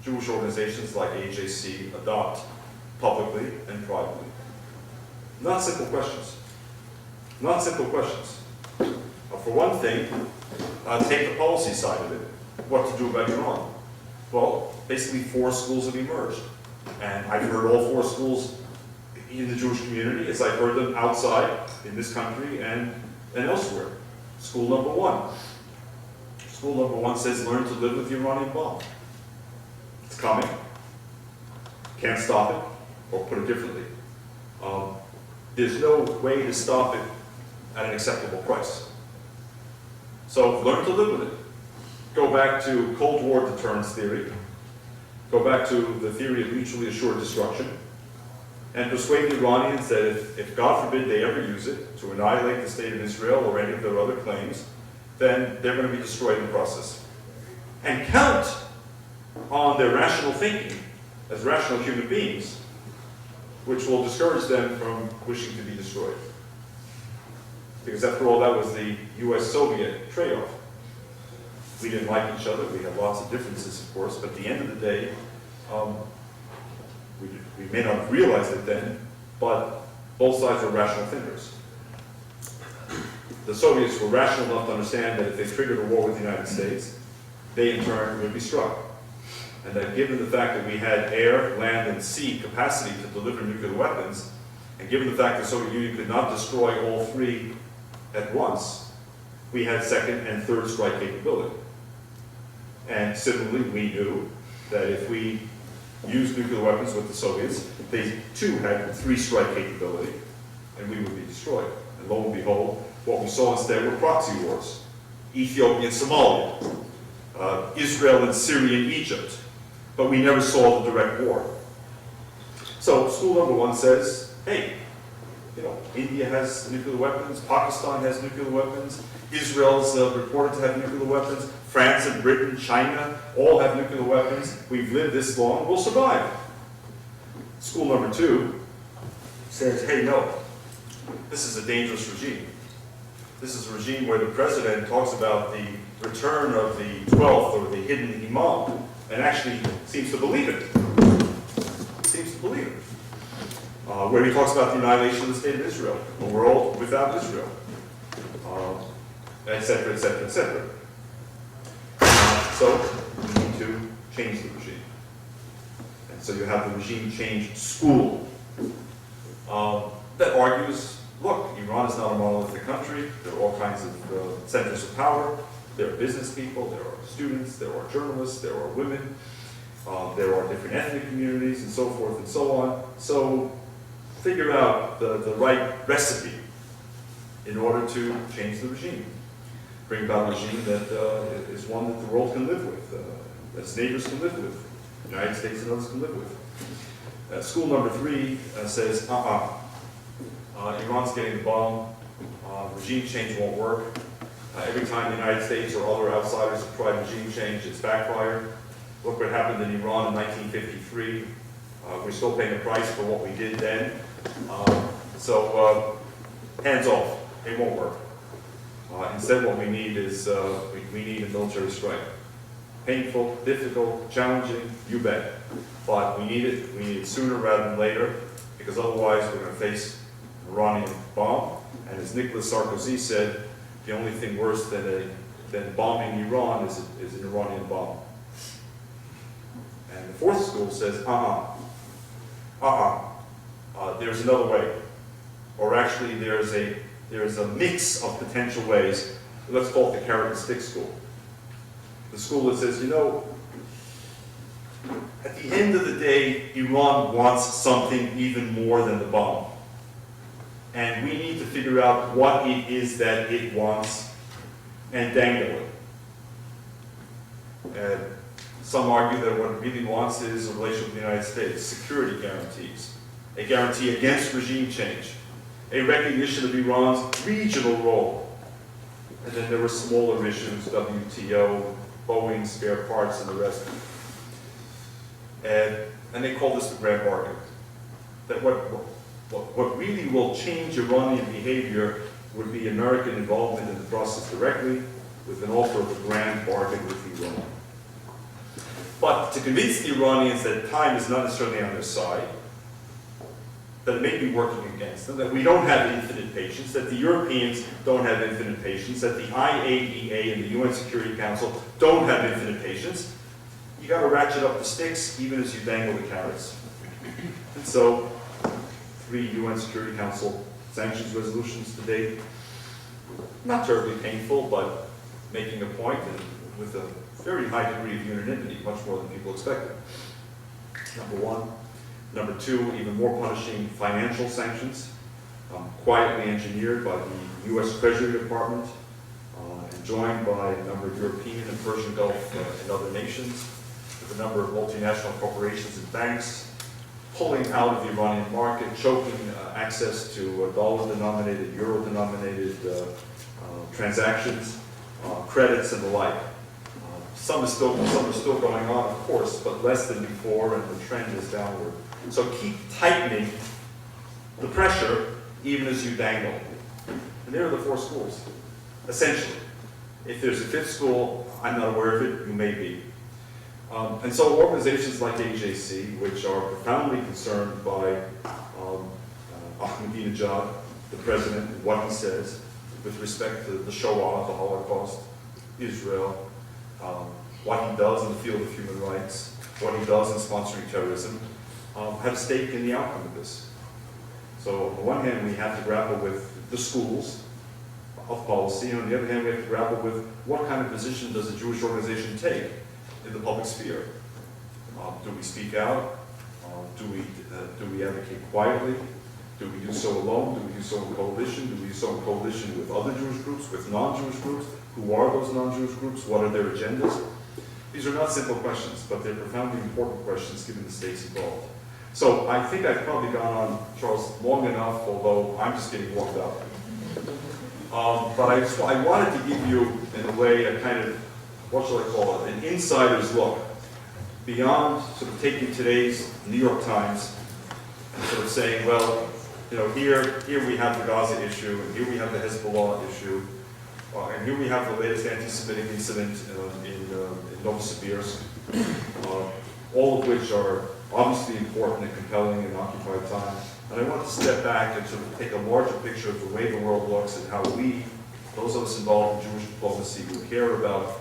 Jewish organizations like AJC adopt publicly and privately? Not simple questions. Not simple questions. For one thing, take the policy side of it. What to do about Iran? Well, basically 4 schools have emerged. And I've heard all 4 schools in the Jewish community as I've heard them outside in this country and elsewhere. School number 1. School number 1 says learn to live with the Iranian bomb. It's coming. Can't stop it, or put it differently. There's no way to stop it at an acceptable price. So learn to live with it. Go back to Cold War deterrence theory. Go back to the theory of mutually assured destruction. And persuade the Iranians that if God forbid they ever use it to annihilate the state of Israel or any of their other claims, then they're going to be destroyed in the process. And count on their rational thinking as rational human beings, which will discourage them from wishing to be destroyed. Because after all, that was the US-Soviet trade-off. We didn't like each other. We had lots of differences, of course, but at the end of the day, we may not have realized it then, but both sides were rational thinkers. The Soviets were rational enough to understand that if they triggered a war with the United States, they in turn would be struck. And that given the fact that we had air, land, and sea capacity to deliver nuclear weapons, and given the fact that the Soviet Union could not destroy all 3 at once, we had second and third strike capability. And similarly, we knew that if we used nuclear weapons with the Soviets, they too had 3 strike capability, and we would be destroyed. And lo and behold, what we saw instead were proxy wars. Ethiopia and Somalia, Israel and Syria and Egypt, but we never saw the direct war. So school number 1 says, hey, India has nuclear weapons, Pakistan has nuclear weapons, Israel's reported to have nuclear weapons, France and Britain, China, all have nuclear weapons. We've lived this long, we'll survive. School number 2 says, hey, no, this is a dangerous regime. This is a regime where the president talks about the return of the 12th or the hidden imam, and actually seems to believe it. Seems to believe it. Where he talks about the annihilation of the state of Israel, a world without Israel, etc., etc., etc. So we need to change the regime. And so you have the regime change school. That argues, look, Iran is not a monolithic country. There are all kinds of centers of power. There are business people, there are students, there are journalists, there are women, there are different ethnic communities, and so forth and so on. So figure out the right recipe in order to change the regime. Bring about a regime that is one that the world can live with, that its neighbors can live with, the United States and others can live with. School number 3 says, Iran's getting the bomb, regime change won't work. Every time the United States or other outsiders have tried regime change, it's backfired. Look what happened in Iran in 1953. We're still paying a price for what we did then. So hands off, it won't work. Instead what we need is, we need a military strike. Painful, difficult, challenging, you bet. But we need it sooner rather than later, because otherwise we're going to face an Iranian bomb. And as Nicolas Sarkozy said, the only thing worse than bombing Iran is an Iranian bomb. And the 4th school says, there's another way. Or actually there's a mix of potential ways. Let's call it the carrot and stick school. The school that says, at the end of the day, Iran wants something even more than the bomb. And we need to figure out what it is that it wants and dangle it. Some argue that what it really wants is a relationship with the United States, security guarantees, a guarantee against regime change, a recognition of Iran's regional role. And then there were smaller issues, WTO, Boeing, spare parts, and the rest. And they call this the grand bargain. That what really will change Iranian behavior would be American involvement in the process directly, with an offer of a grand bargain with Iran. But to convince the Iranians that time is not necessarily on their side, that it may be working against them, that we don't have infinite patience, that the Europeans don't have infinite patience, that the IAEA and the UN Security Council don't have infinite patience, you got to ratchet up the sticks even as you dangle the carrots. And so, 3 UN Security Council sanctions resolutions to date, not terribly painful, but making a point and with a very high degree of unanimity, much more than people expected. Number 1. Number 2, even more punishing financial sanctions, quietly engineered by the US Treasury Department and joined by a number of European and Persian Gulf and other nations, with a number of multinational corporations and banks pulling out of the Iranian market, choking access to dollar-denominated, euro-denominated transactions, credits, and the like. Some are still going on, of course, but less than before, and the trend is downward. So keep tightening the pressure even as you dangle. And there are the 4 schools, essentially. If there's a 5th school, I'm not aware of it, you may be. And so organizations like AJC, which are profoundly concerned by Ahmadinejad, the president, and what he says with respect to the Shoah, the Holocaust, Israel, what he does in the field of human rights, what he does in sponsoring terrorism, have a stake in the outcome of this. So on the one hand, we have to grapple with the schools of policy, and on the other hand, we have to grapple with what kind of position does a Jewish organization take in the public sphere. Do we speak out? Do we advocate quietly? Do we do so alone? Do we do so in coalition? Do we do so in coalition with other Jewish groups, with non-Jewish groups? Who are those non-Jewish groups? What are their agendas? These are not simple questions, but they're profoundly important questions given the stakes involved. So I think I've probably gone on, Charles, long enough, although I'm just getting warmed up. But I wanted to give you, in a way, a kind of, what shall I call it, an insider's look beyond sort of taking today's New York Times and sort of saying, well, here we have the Gaza issue, and here we have the Hezbollah issue, and here we have the latest anti-Semitic incident in Novosibirsk, all of which are obviously important and compelling in occupied time. And I want to step back and sort of take a larger picture of the way the world looks and how we, those of us involved in Jewish diplomacy who care about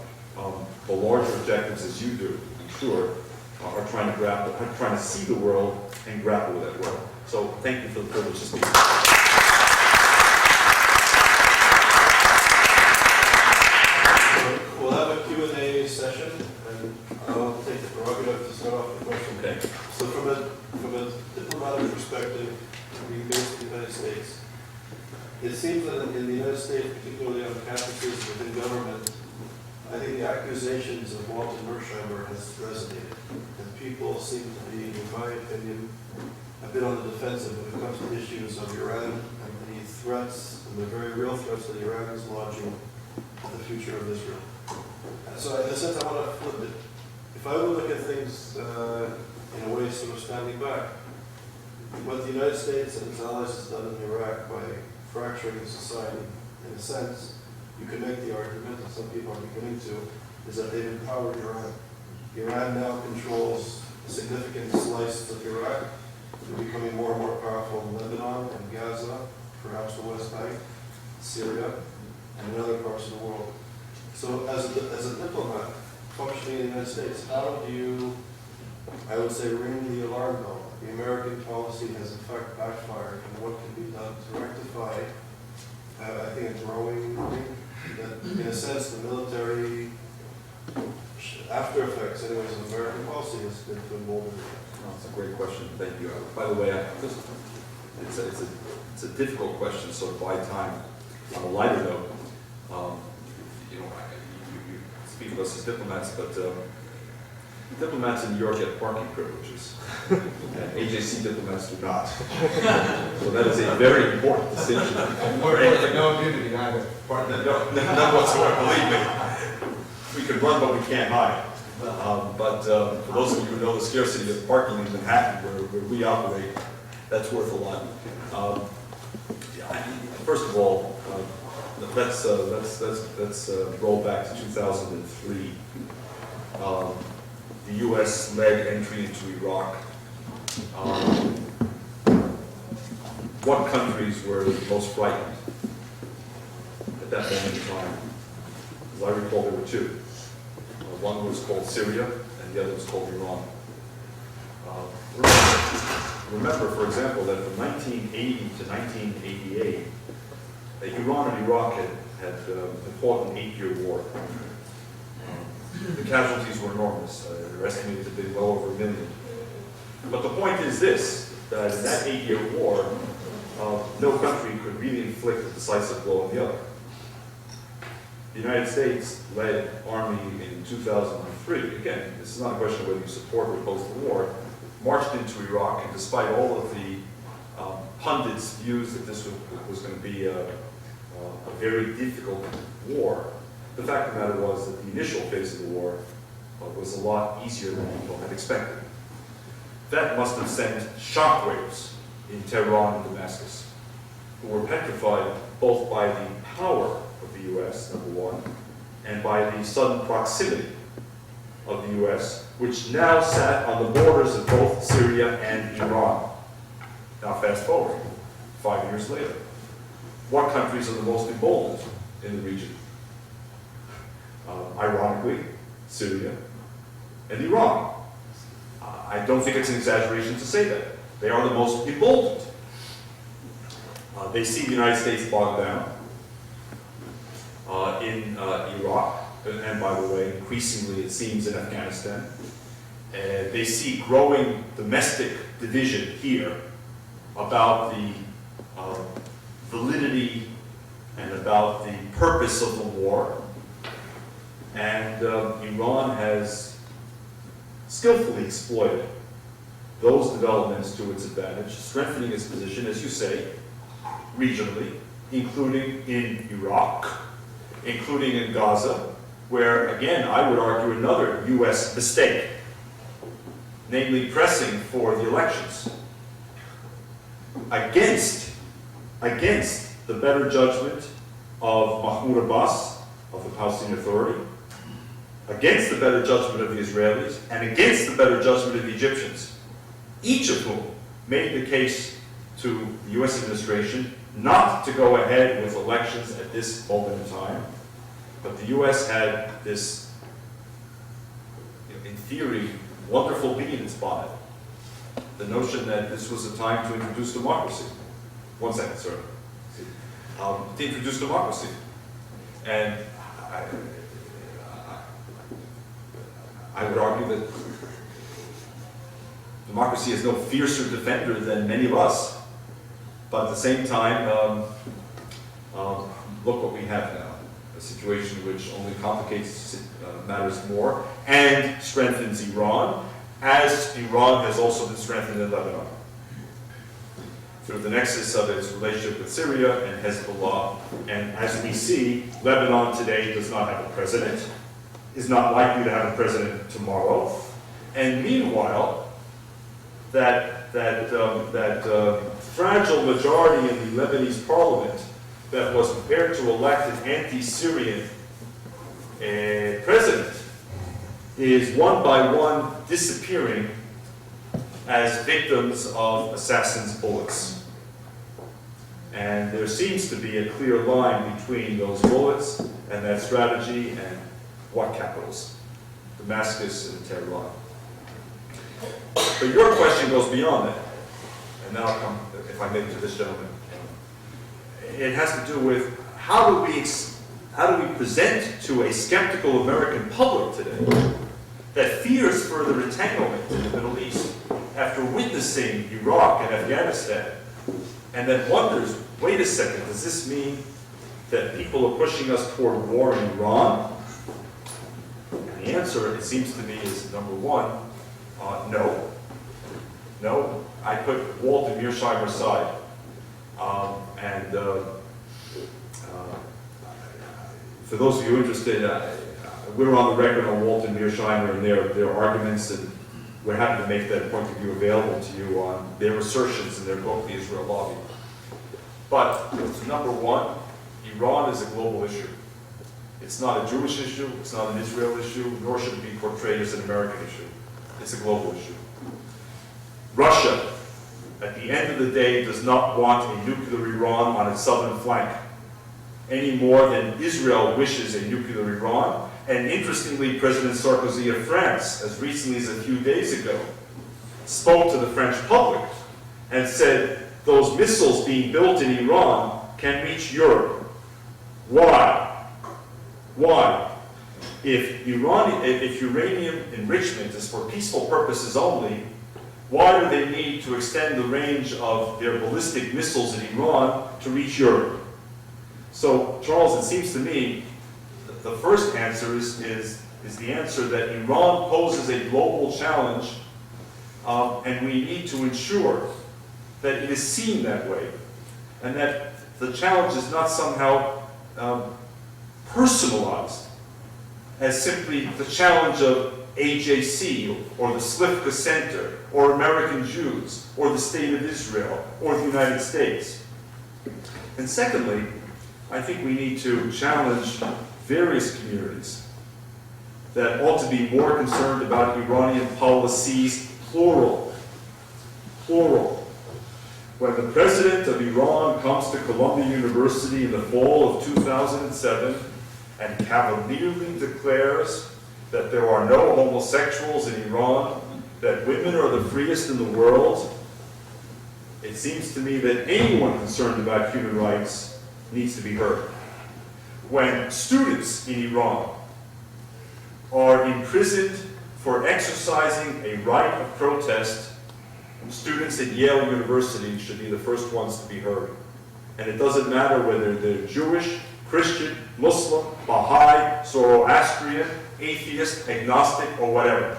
the larger objectives as you do, sure, are trying to grapple, are trying to see the world and grapple with that world. So thank you for the privilege to speak. We'll have a Q&A session, and I'll take the prerogative to start off the question. Okay. So from a diplomatic perspective, being based in the United States, it seems that in the United States, particularly on campuses within government, I think the accusations of Walter Mersheimer has resonated. And people seem to be, in my opinion, a bit on the defensive when it comes to issues of Iran and the threats, and the very real threats that Iran is launching on the future of Israel. And so in a sense, I want to flip it. If I would look at things in a way sort of standing back, what the United States and its allies has done in Iraq by fracturing the society, in a sense, you can make the argument, and some people are beginning to, is that they've empowered Iran. Iran now controls a significant slice of Iraq. They're becoming more and more powerful in Lebanon and Gaza, perhaps the West Bank, Syria, and in other parts of the world. So as a diplomat functioning in the United States, how do you, I would say, ring the alarm bell? The American policy has in fact backfired, and what can be done to rectify, I think, a growing thing that, in a sense, the military after effects, anyways, of American policy has been to embolden it. That's a great question. Thank you. By the way, it's a difficult question, so by time, on a lighter note, you speak of us as diplomats, but diplomats in New York get parking privileges. And AJC diplomats do not. So that is a very important distinction. No immunity either. None whatsoever, believe me. We can run, but we can't hide. But for those of you who know the scarcity of parking in Manhattan, where we operate, that's worth a lot. First of all, let's roll back to 2003. The U.S. led entry into Iraq. What countries were most frightened at that moment in time? As I recall, there were two. One was called Syria, and the other was called Iran. Remember, for example, that from 1980 to 1988, Iran and Iraq had fought an 8-year war. The casualties were enormous. They're estimated to be well over 1 million. But the point is this, that in that 8-year war, no country could really inflict a decisive blow on the other. The United States led army in 2003. Again, this is not a question of whether you support or oppose the war. Marched into Iraq, and despite all of the pundits' views that this was going to be a very difficult war, the fact of the matter was that the initial phase of the war was a lot easier than people had expected. That must have sent shockwaves in Tehran and Damascus, who were petrified both by the power of the U.S., number one, and by the sudden proximity of the U.S., which now sat on the borders of both Syria and Iran. Now fast forward, 5 years later. What countries are the most emboldened in the region? Ironically, Syria and Iran. I don't think it's an exaggeration to say that. They are the most emboldened. They see the United States bogged down in Iraq, and by the way, increasingly it seems in Afghanistan. They see growing domestic division here about the validity and about the purpose of the war. And Iran has skillfully exploited those developments to its advantage, strengthening its position, as you say, regionally, including in Iraq, including in Gaza, where, again, I would argue another U.S. mistake, namely pressing for the elections against the better judgment of Mahmoud Abbas, of the Palestinian Authority, against the better judgment of the Israelis, and against the better judgment of the Egyptians, each of whom made the case to the U.S. administration not to go ahead with elections at this moment in time. But the U.S. had this theory, wonderful bee in its bonnet. The notion that this was a time to introduce democracy. One second, sir. To introduce democracy. And I would argue that democracy is no fiercer defender than many of us. But at the same time, look what we have now. A situation which only complicates matters more and strengthens Iran, as Iran has also been strengthened in Lebanon through the nexus of its relationship with Syria and Hezbollah. And as we see, Lebanon today does not have a president, is not likely to have a president tomorrow. And meanwhile, that fragile majority in the Lebanese parliament that was prepared to elect an anti-Syrian president is one by one disappearing as victims of assassins' bullets. And there seems to be a clear line between those bullets and that strategy and what capitals? Damascus and Tehran. But your question goes beyond that. And now I'll come, if I may, to this gentleman. It has to do with how do we present to a skeptical American public today that fears further entanglement in the Middle East after witnessing Iraq and Afghanistan, and then wonders, wait a second, does this mean that people are pushing us toward war in Iran? And the answer, it seems to me, is number one, no. No, I put Walter Mearsheimer aside. For those of you interested, we're on the record on Walter Mearsheimer and their arguments, and we're happy to make that point of view available to you on their assertions in their book, The Israel Lobby. But number one, Iran is a global issue. It's not a Jewish issue, it's not an Israel issue, nor should it be portrayed as an American issue. It's a global issue. Russia, at the end of the day, does not want a nuclear Iran on its southern flank, any more than Israel wishes a nuclear Iran. And interestingly, President Sarkozy of France, as recently as a few days ago, spoke to the French public and said those missiles being built in Iran can reach Europe. Why? Why? If uranium enrichment is for peaceful purposes only, why do they need to extend the range of their ballistic missiles in Iran to reach Europe? So, Charles, it seems to me that the first answer is the answer that Iran poses a global challenge, and we need to ensure that it is seen that way, and that the challenge is not somehow personalized as simply the challenge of AJC or the Slivka Center or American Jews or the State of Israel or the United States. And secondly, I think we need to challenge various communities that ought to be more concerned about Iranian policies, plural. When the president of Iran comes to Columbia University in the fall of 2007 and cavalierly declares that there are no homosexuals in Iran, that women are the freest in the world, it seems to me that anyone concerned about human rights needs to be heard. When students in Iran are imprisoned for exercising a right of protest, students at Yale University should be the first ones to be heard. And it doesn't matter whether they're Jewish, Christian, Muslim, Baha'i, Zoroastrian, atheist, agnostic, or whatever.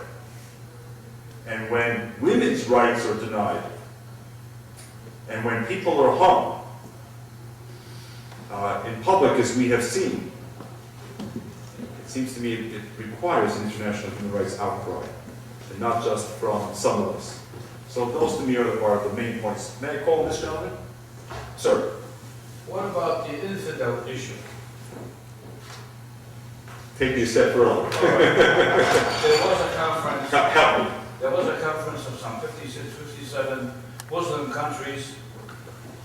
And when women's rights are denied, and when people are hung in public, as we have seen, it seems to me it requires an international human rights outcry, and not just from some of us. So those to me are the main points. May I call this gentleman? Sir. What about the infidel issue? Take me a step further. There was a conference. Help me. There was a conference of some 56, 57 Muslim countries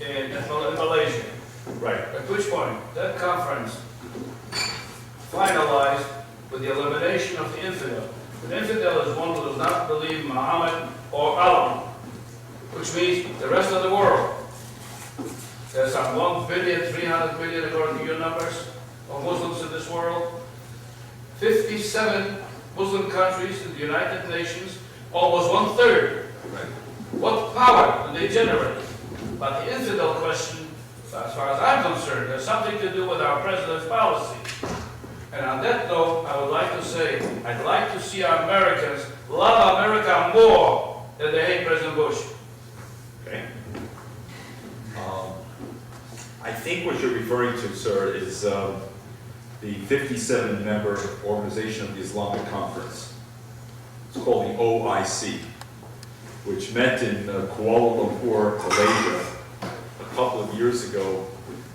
in Malaysia. Right. At which point, that conference finalized with the elimination of the infidel. An infidel is one who does not believe Muhammad or Allah, which means the rest of the world. There's some 1 billion, 300 billion, according to your numbers, of Muslims in this world. 57 Muslim countries in the United Nations, almost 1/3. What power do they generate? But the infidel question, as far as I'm concerned, has something to do with our president's policy. And on that note, I would like to say, I'd like to see our Americans love America more than they hate President Bush. Okay. I think what you're referring to, sir, is the 57-member Organization of the Islamic Conference. It's called the OIC, which met in Kuala Lumpur, Malaysia, a couple of years ago,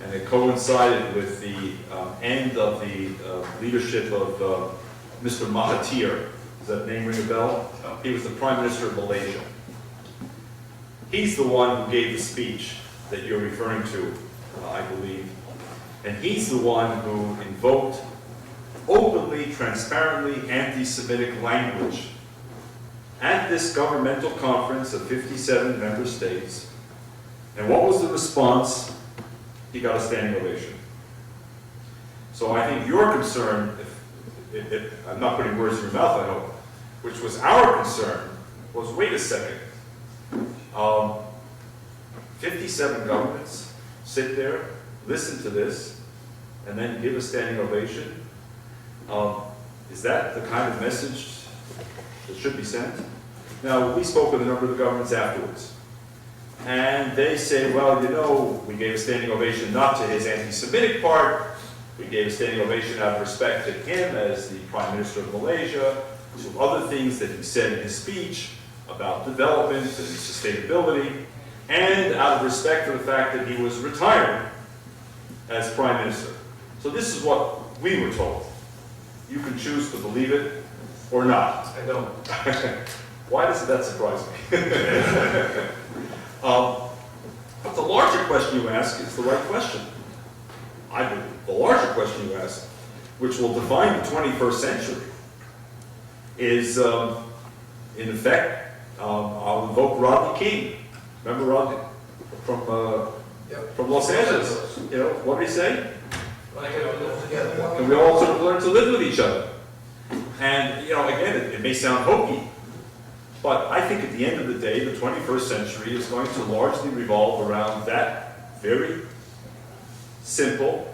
and it coincided with the end of the leadership of Mr. Mahathir. Does that name ring a bell? No. He was the Prime Minister of Malaysia. He's the one who gave the speech that you're referring to, I believe. And he's the one who invoked openly, transparently anti-Semitic language at this governmental conference of 57 member states. And what was the response? He got a standing ovation. So I think your concern, if I'm not putting words in your mouth, I hope, which was our concern, was wait a second. 57 governments sit there, listen to this, and then give a standing ovation. Is that the kind of message that should be sent? Now, we spoke with a number of the governments afterwards. And they say, well, you know, we gave a standing ovation not to his anti-Semitic part, we gave a standing ovation out of respect to him as the Prime Minister of Malaysia, to other things that he said in his speech about development and sustainability, and out of respect for the fact that he was retiring as Prime Minister. So this is what we were told. You can choose to believe it or not. I don't. Why does that surprise me? But the larger question you ask is the right question. I believe the larger question you ask, which will define the 21st century, is in effect, I'll invoke Rodney King. Remember Rodney from Los Angeles? You know, what did he say? And we all sort of learn to live with each other. And, you know, again, it may sound hokey, but I think at the end of the day, the 21st century is going to largely revolve around that very simple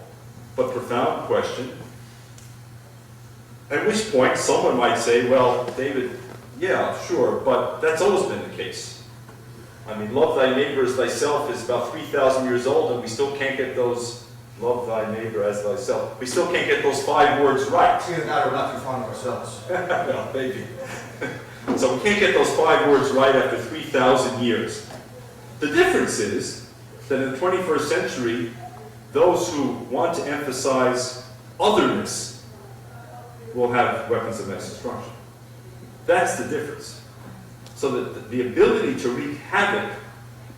but profound question. At which point, someone might say, well, David, yeah, sure, but that's always been the case. I mean, love thy neighbor as thyself is about 3,000 years old, and we still can't get those, love thy neighbor as thyself, we still can't get those 5 words right. Either that or we're not too fond of ourselves. Well, maybe. So we can't get those 5 words right after 3,000 years. The difference is that in the 21st century, those who want to emphasize otherness will have weapons of mass destruction. That's the difference. So that the ability to wreak havoc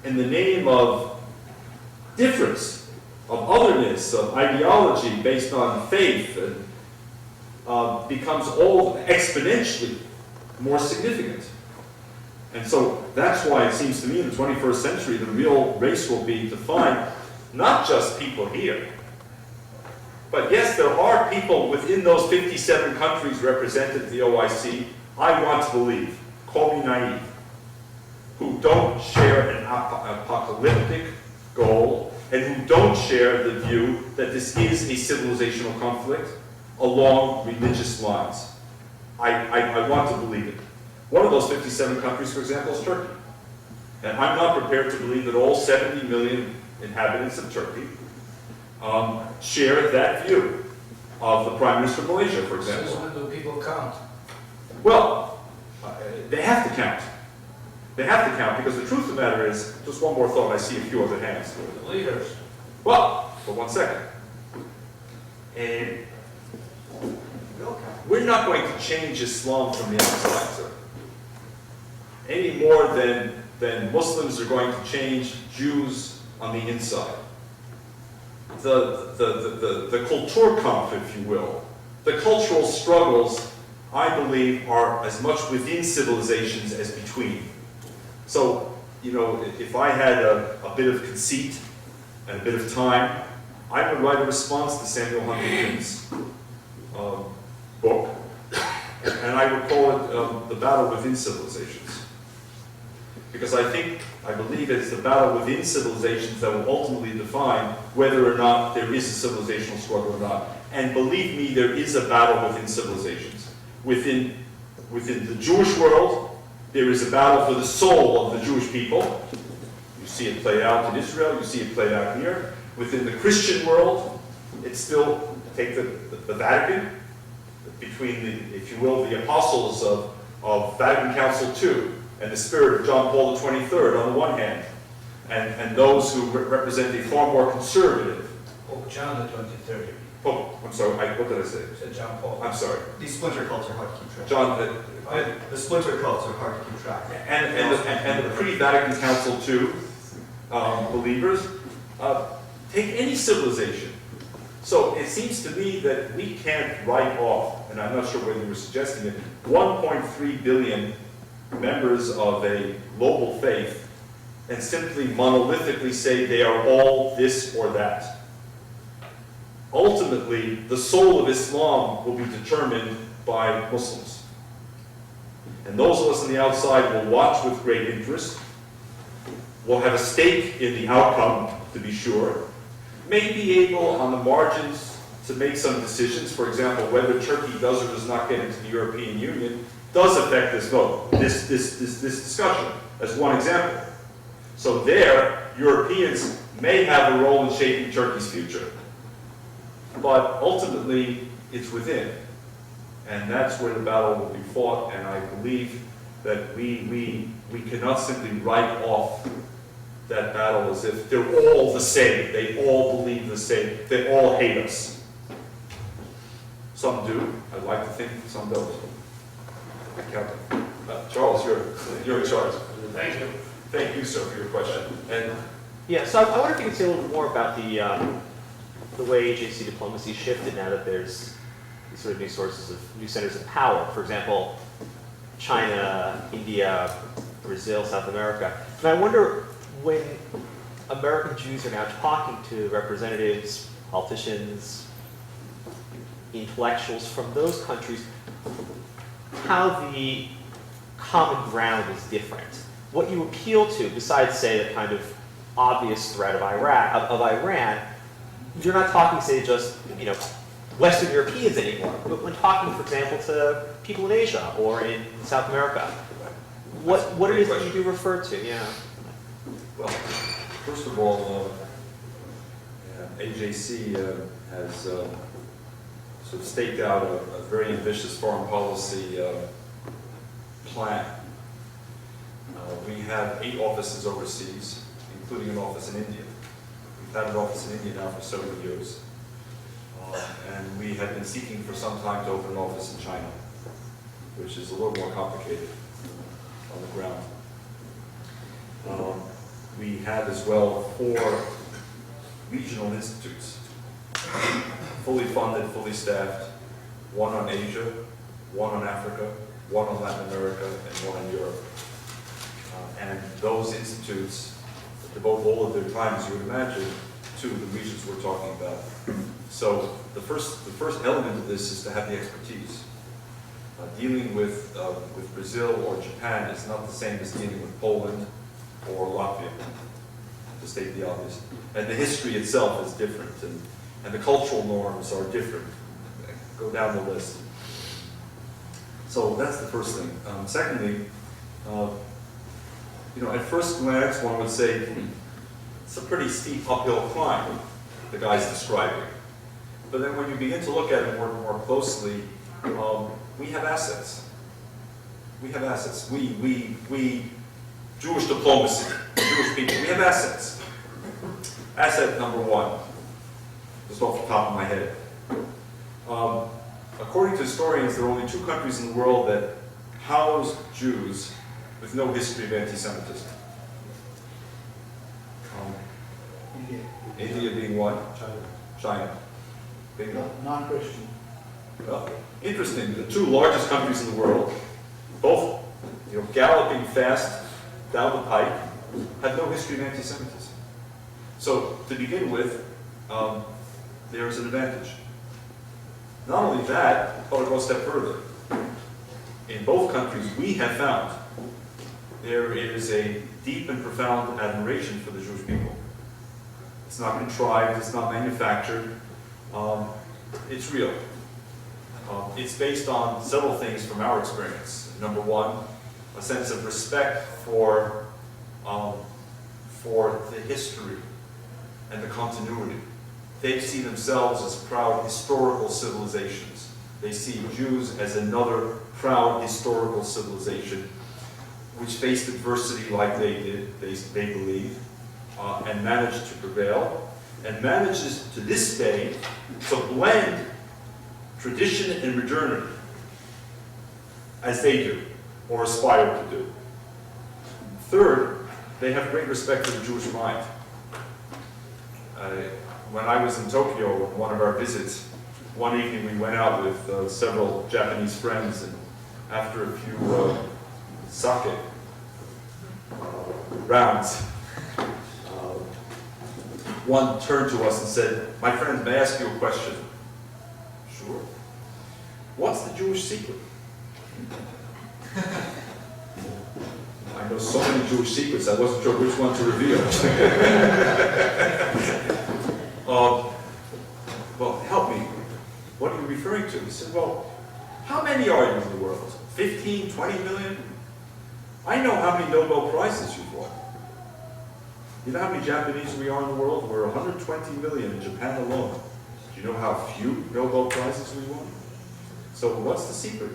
in the name of difference, of otherness, of ideology based on faith, and, becomes all exponentially more significant. And so that's why it seems to me in the 21st century the real race will be defined not just people here, but yes, there are people within those 57 countries represented at the OIC, I want to believe, call me naive, who don't share an apocalyptic goal and who don't share the view that this is a civilizational conflict along religious lines. I want to believe it. One of those 57 countries, for example, is Turkey. And I'm not prepared to believe that all 70 million inhabitants of Turkey share that view of the Prime Minister of Malaysia, for example. Since when do people count? Well, they have to count. They have to count because the truth of the matter is, just one more thought, I see a few other hands. The leaders. Well, for 1 second. And we're not going to change Islam from the outside, sir. Any more than Muslims are going to change Jews on the inside. The Kulturkampf, if you will, the cultural struggles I believe, are as much within civilizations as between. So, you know, if I had a bit of conceit and a bit of time, I would write a response to Samuel Huntington's book, and I would call it The Battle Within Civilizations. Because I believe it's the battle within civilizations that will ultimately define whether or not there is a civilizational struggle or not. And believe me, there is a battle within civilizations. Within the Jewish world, there is a battle for the soul of the Jewish people. You see it played out in Israel, you see it played out here. Within the Christian world, it's still, take the Vatican, between the, if you will, the apostles of Vatican Council II and the spirit of John Paul XXIII on the one hand, and those who represent a far more conservative. Pope John the 23rd. Pope, I'm sorry, what did I say? Said John Paul. I'm sorry. These splinter cults are hard to keep track. John, The splinter cults are hard to keep track. and the pre-Vatican Council II believers, take any civilization. So it seems to me that we can't write off, and I'm not sure whether you were suggesting it, 1.3 billion members of a global faith and simply monolithically say they are all this or that. Ultimately, the soul of Islam will be determined by Muslims. And those of us on the outside will watch with great interest, will have a stake in the outcome, to be sure, may be able on the margins to make some decisions. For example, whether Turkey does or does not get into the European Union does affect this vote, this discussion, as one example. So there, Europeans may have a role in shaping Turkey's future. But ultimately, it's within. And that's where the battle will be fought, and I believe that we cannot simply write off that battle as if they're all the same, they all believe the same, they all hate us. Some do, I'd like to think some don't. Charles, you're in charge. Thank you. Thank you, sir, for your question. And Yeah, so I wonder if you could say a little bit more about the way AJC diplomacy shifted now that there's these sort of new sources of new centers of power. For example, China, India, Brazil, South America. And I wonder when American Jews are now talking to representatives, politicians, intellectuals from those countries, how the common ground is different. What you appeal to, besides, say, the kind of obvious threat of Iran, you're not talking, say, just, you know, Western Europeans anymore, but when talking, for example, to people in Asia or in South America, what it is that you do refer to, yeah. well, first of all, AJC has sort of staked out a very ambitious foreign policy plan. We have 8 offices overseas, including an office in India. We've had an office in India now for several years. And we have been seeking for some time to open an office in China, which is a little more complicated on the ground. We have as well 4 regional institutes, fully funded, fully staffed, 1 on Asia, 1 on Africa, 1 on Latin America, and 1 on Europe. And those institutes devote all of their time, as you would imagine, to the regions we're talking about. So the first element of this is to have the expertise. Dealing with Brazil or Japan is not the same as dealing with Poland or Latvia, to state the obvious. And the history itself is different, and the cultural norms are different. Go down the list. So that's the first thing. Secondly, you know, at first glance, one would say, it's a pretty steep uphill climb the guy's describing. But then when you begin to look at it more closely, we have assets. We have assets. We Jewish diplomacy, Jewish people, we have assets. Asset number 1, just off the top of my head. According to historians, there are only 2 countries in the world that house Jews with no history of anti-Semitism. India being one. China. Bingo. Non-Christian. Well, interesting, the two largest countries in the world, both galloping fast down the pike, have no history of anti-Semitism. So, to begin with, there is an advantage. Not only that, but I'll go a step further. In both countries, we have found there is a deep and profound admiration for the Jewish people. It's not contrived, it's not manufactured, it's real. It's based on several things from our experience. Number one, a sense of respect for the history and the continuity. They see themselves as proud historical civilizations. They see Jews as another proud historical civilization which faced adversity like they did, they believe, and managed to prevail, and manages to this day to blend tradition and modernity as they do, or aspire to do. Third, they have great respect for the Jewish mind. When I was in Tokyo on one of our visits, one evening we went out with several Japanese friends, and after a few sake rounds, one turned to us and said, "My friend, may I ask you a question?" "Sure." "What's the Jewish secret?" I know so many Jewish secrets, I wasn't sure which one to reveal. Well, help me. What are you referring to? He said, "Well, how many are you in the world? 15, 20 million? I know how many Nobel Prizes you've won. You know how many Japanese we are in the world? We're 120 million in Japan alone. Do you know how few Nobel Prizes we won? So what's the secret?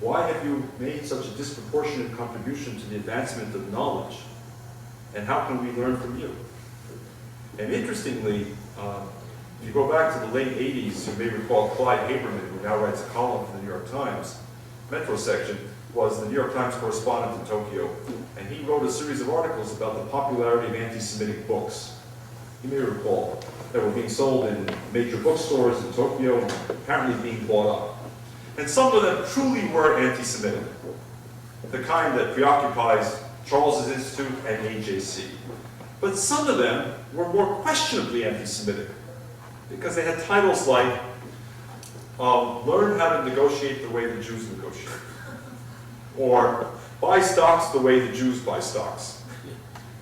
Why have you made such a disproportionate contribution to the advancement of knowledge? And how can we learn from you?" And interestingly, if you go back to the late 80s, you may recall Clyde Haberman, who now writes a column for the New York Times, Metro section, was the New York Times correspondent in Tokyo. And he wrote a series of articles about the popularity of anti-Semitic books. You may recall that were being sold in major bookstores in Tokyo and apparently being bought up. And some of them truly were anti-Semitic, the kind that preoccupies Charles's Institute and AJC. But some of them were more questionably anti-Semitic, because they had titles like, "Learn how to negotiate the way the Jews negotiate," or "Buy stocks the way the Jews buy stocks."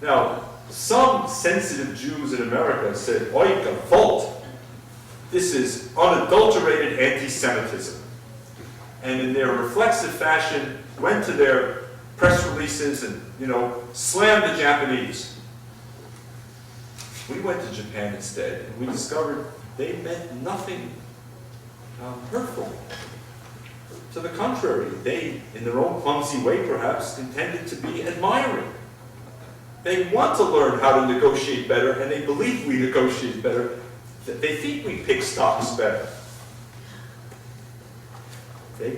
Now, some sensitive Jews in America said, "Oi, Gewalt, this is unadulterated anti-Semitism," and in their reflexive fashion went to their press releases and, slammed the Japanese. We went to Japan instead, and we discovered they meant nothing hurtful. To the contrary, they, in their own clumsy way perhaps, intended to be admiring. They want to learn how to negotiate better, and they believe we negotiate better. They think we pick stocks better. They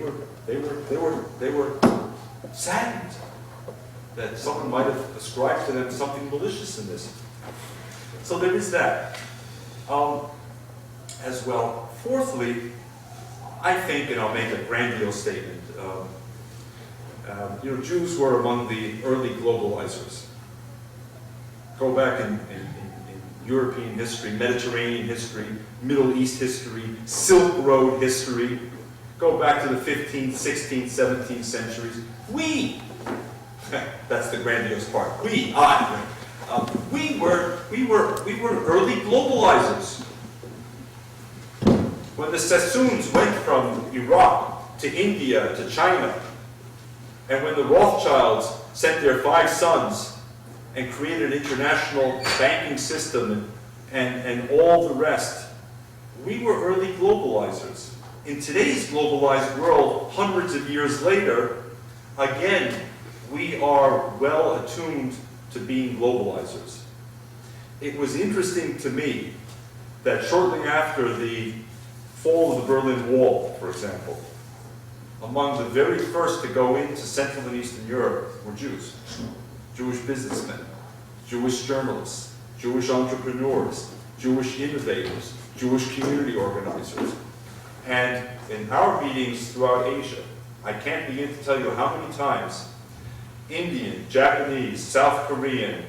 were saddened that someone might have ascribed to them something malicious in this. So there is that as well. Fourthly, I think, and I'll make a grandiose statement, Jews were among the early globalizers. Go back in European history, Mediterranean history, Middle East history, Silk Road history. Go back to the 15th, 16th, 17th centuries. We, that's the grandiose part, we were early globalizers. When the Sassoons went from Iraq to India to China, and when the Rothschilds sent their 5 sons and created an international banking system and all the rest, we were early globalizers. In today's globalized world, hundreds of years later, again, we are well attuned to being globalizers. It was interesting to me that shortly after the fall of the Berlin Wall, for example, among the very first to go into Central and Eastern Europe were Jews. Jewish businessmen, Jewish journalists, Jewish entrepreneurs, Jewish innovators, Jewish community organizers. And in our meetings throughout Asia, I can't begin to tell you how many times Indian, Japanese, South Korean,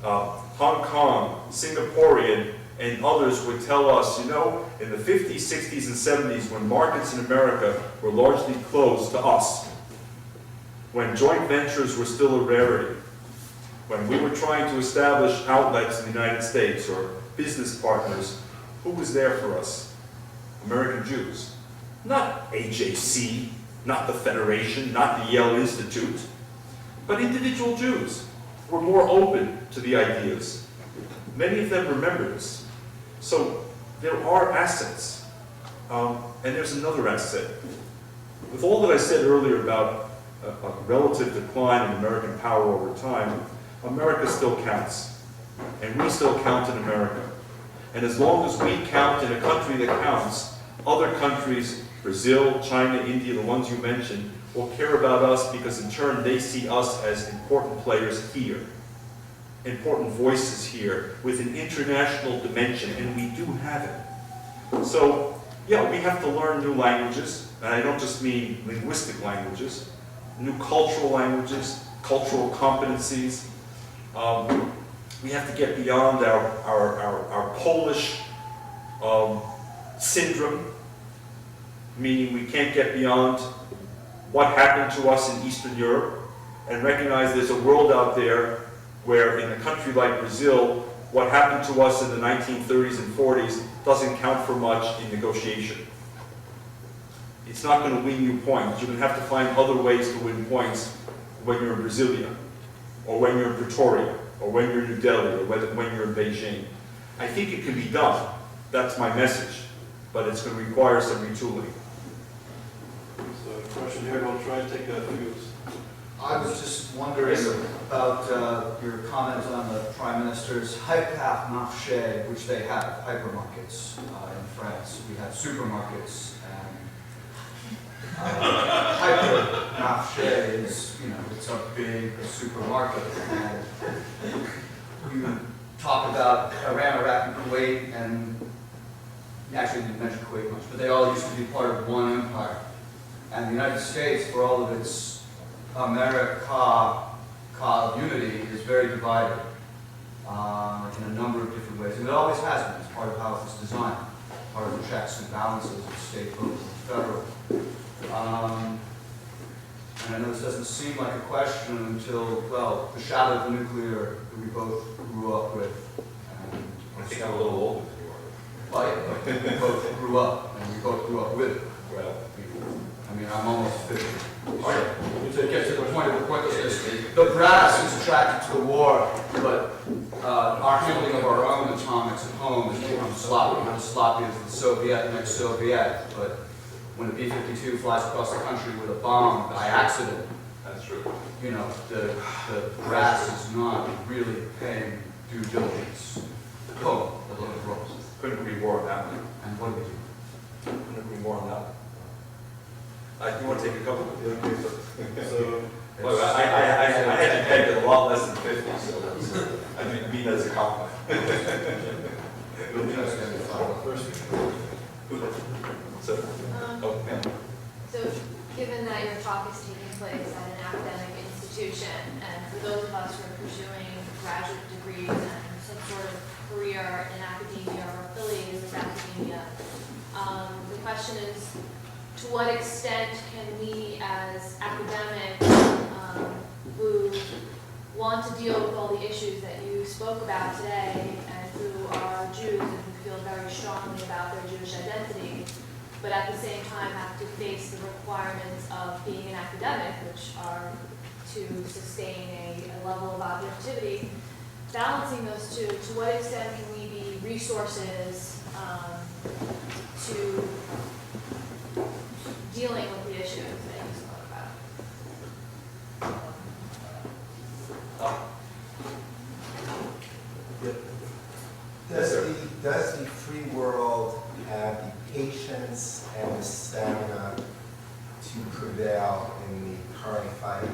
Hong Kong, Singaporean, and others would tell us, you know, in the 50s, 60s, and 70s, when markets in America were largely closed to us, when joint ventures were still a rarity, when we were trying to establish outlets in the United States or business partners, who was there for us? American Jews. Not AJC, not the Federation, not the Yale Institute, but individual Jews were more open to the ideas. Many of them remember this. So there are assets. And there's another asset. With all that I said earlier about a relative decline in American power over time, America still counts. And we still count in America. And as long as we count in a country that counts, other countries, Brazil, China, India, the ones you mentioned, will care about us because in turn they see us as important players here, important voices here with an international dimension, and we do have it. So, yeah, we have to learn new languages, and I don't just mean linguistic languages, new cultural languages, cultural competencies. We have to get beyond our Polish syndrome, meaning we can't get beyond what happened to us in Eastern Europe and recognize there's a world out there where in a country like Brazil, what happened to us in the 1930s and 40s doesn't count for much in negotiation. It's not going to win you points. You're going to have to find other ways to win points when you're in Brasilia, or when you're in Pretoria, or when you're in New Delhi, or when you're in Beijing. I think it can be done. That's my message. But it's going to require some retooling. So a question here, we'll try and take a few. I was just wondering about your comments on the Prime Minister's hypermarché, which they have, hypermarkets in France. We have supermarkets, and hypermarché is, you know, it's a big supermarket. And you talk about Iran, Iraq, and Kuwait, and actually you didn't mention Kuwait much, but they all used to be part of one empire. And the United States, for all of its America unity, is very divided in a number of different ways. And it always has been. It's part of how it's designed, part of the checks and balances of state, local, and federal. And I know this doesn't seem like a question until, well, the shadow of the nuclear that we both grew up with. And I think I'm a little older than you are. Well, we both grew up, and we both grew up with it. Well, I mean, I'm almost 50. To get to the point of the pointlessness, the brass is attracted to the war, but our handling of our own atomics at home has become sloppy. Not as sloppy as the Soviet and ex-Soviet, but when a B-52 flies across the country with a bomb by accident, that's true. you know, the brass is not really paying due diligence. Oh, the little girls. Couldn't agree more on that one. And what do we do? Couldn't agree more on that one. You want to take a couple? So, Well, I had you pegged at a lot less than 50, so I mean that as a compliment. first, So, oh, yeah. So, given that your talk is taking place at an academic institution, and for those of us who are pursuing graduate degrees and some sort of career in academia or affiliated with academia, the question is, to what extent can we as academics who want to deal with all the issues that you spoke about today and who are Jews and who feel very strongly about their Jewish identity, but at the same time have to face the requirements of being an academic, which are to sustain a level of objectivity, balancing those two, to what extent can we be resources to dealing with the issues that you spoke about? Does the free world have the patience and the stamina to prevail in the current fight?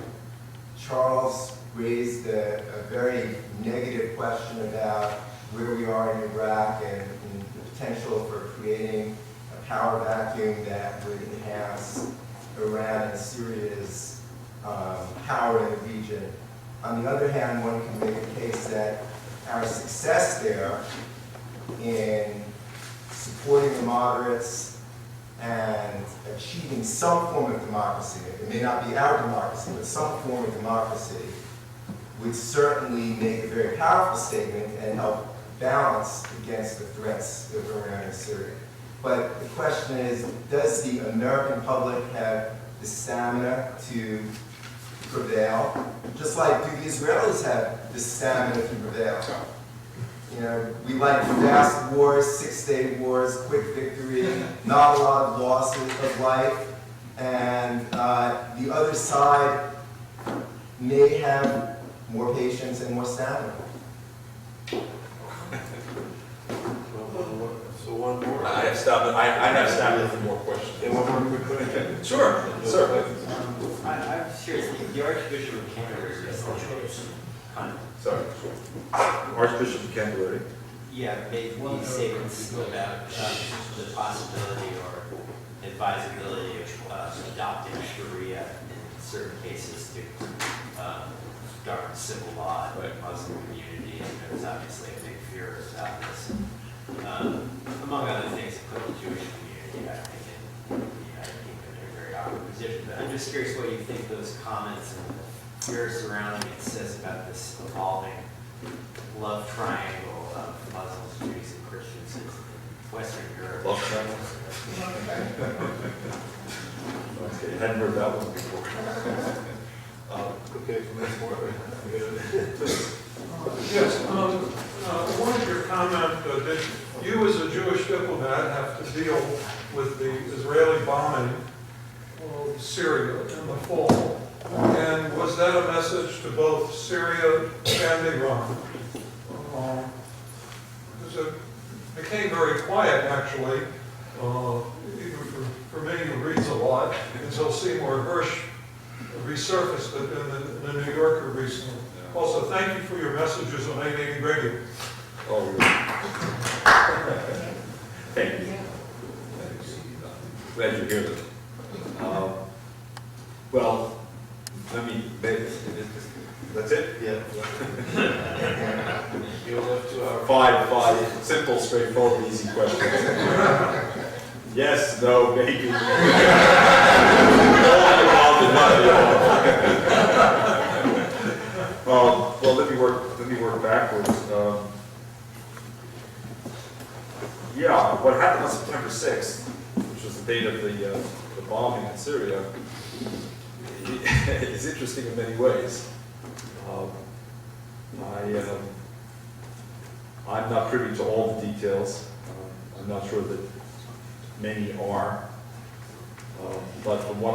Charles raised a very negative question about where we are in Iraq and the potential for creating a power vacuum that would enhance Iran and Syria's power in the region. On the other hand, one can make a case that our success there in supporting the moderates and achieving some form of democracy, it may not be our democracy, but some form of democracy, would certainly make a very powerful statement and help balance against the threats of Iran and Syria. But the question is, does the American public have the stamina to prevail? Just like, do the Israelis have the stamina to prevail? You know, we like fast wars, 6-day wars, quick victory, not a lot of losses of life, and the other side may have more patience and more stamina. So one more. I have stamina for more questions. And one more quick question. Sure, sir. I'm curious, the Archbishop of Canterbury Sorry. Archbishop of Canterbury. made these statements about the possibility or advisability of adopting Sharia in certain cases to govern civil law in the Muslim community, and there's obviously a big fear about this. Among other things, it put the Jewish community, I think, in the United Kingdom in a very awkward position. But I'm just curious what you think those comments and the fear surrounding it says about this evolving love triangle of Muslims, Jews, and Christians in Western Europe. Love triangle. Okay, hadn't heard that one before. Okay, one more. Yes, I wanted your comment that you as a Jewish diplomat have to deal with the Israeli bombing of Syria in the fall. And was that a message to both Syria and Iran? Because it became very quiet, actually, even for me who reads a lot, until Seymour Hersh resurfaced it in the New Yorker recently. Also, thank you for your messages on 880 radio. Oh, really? Thank you. Glad you hear them. Well, let me, that's it? Yeah. You'll have 2 hours. Five simple, straightforward, easy questions. Yes, no, maybe. Well, let me work backwards. Yeah, what happened on September 6th, which was the date of the bombing in Syria, is interesting in many ways. I'm not privy to all the details. I'm not sure that many are. But from what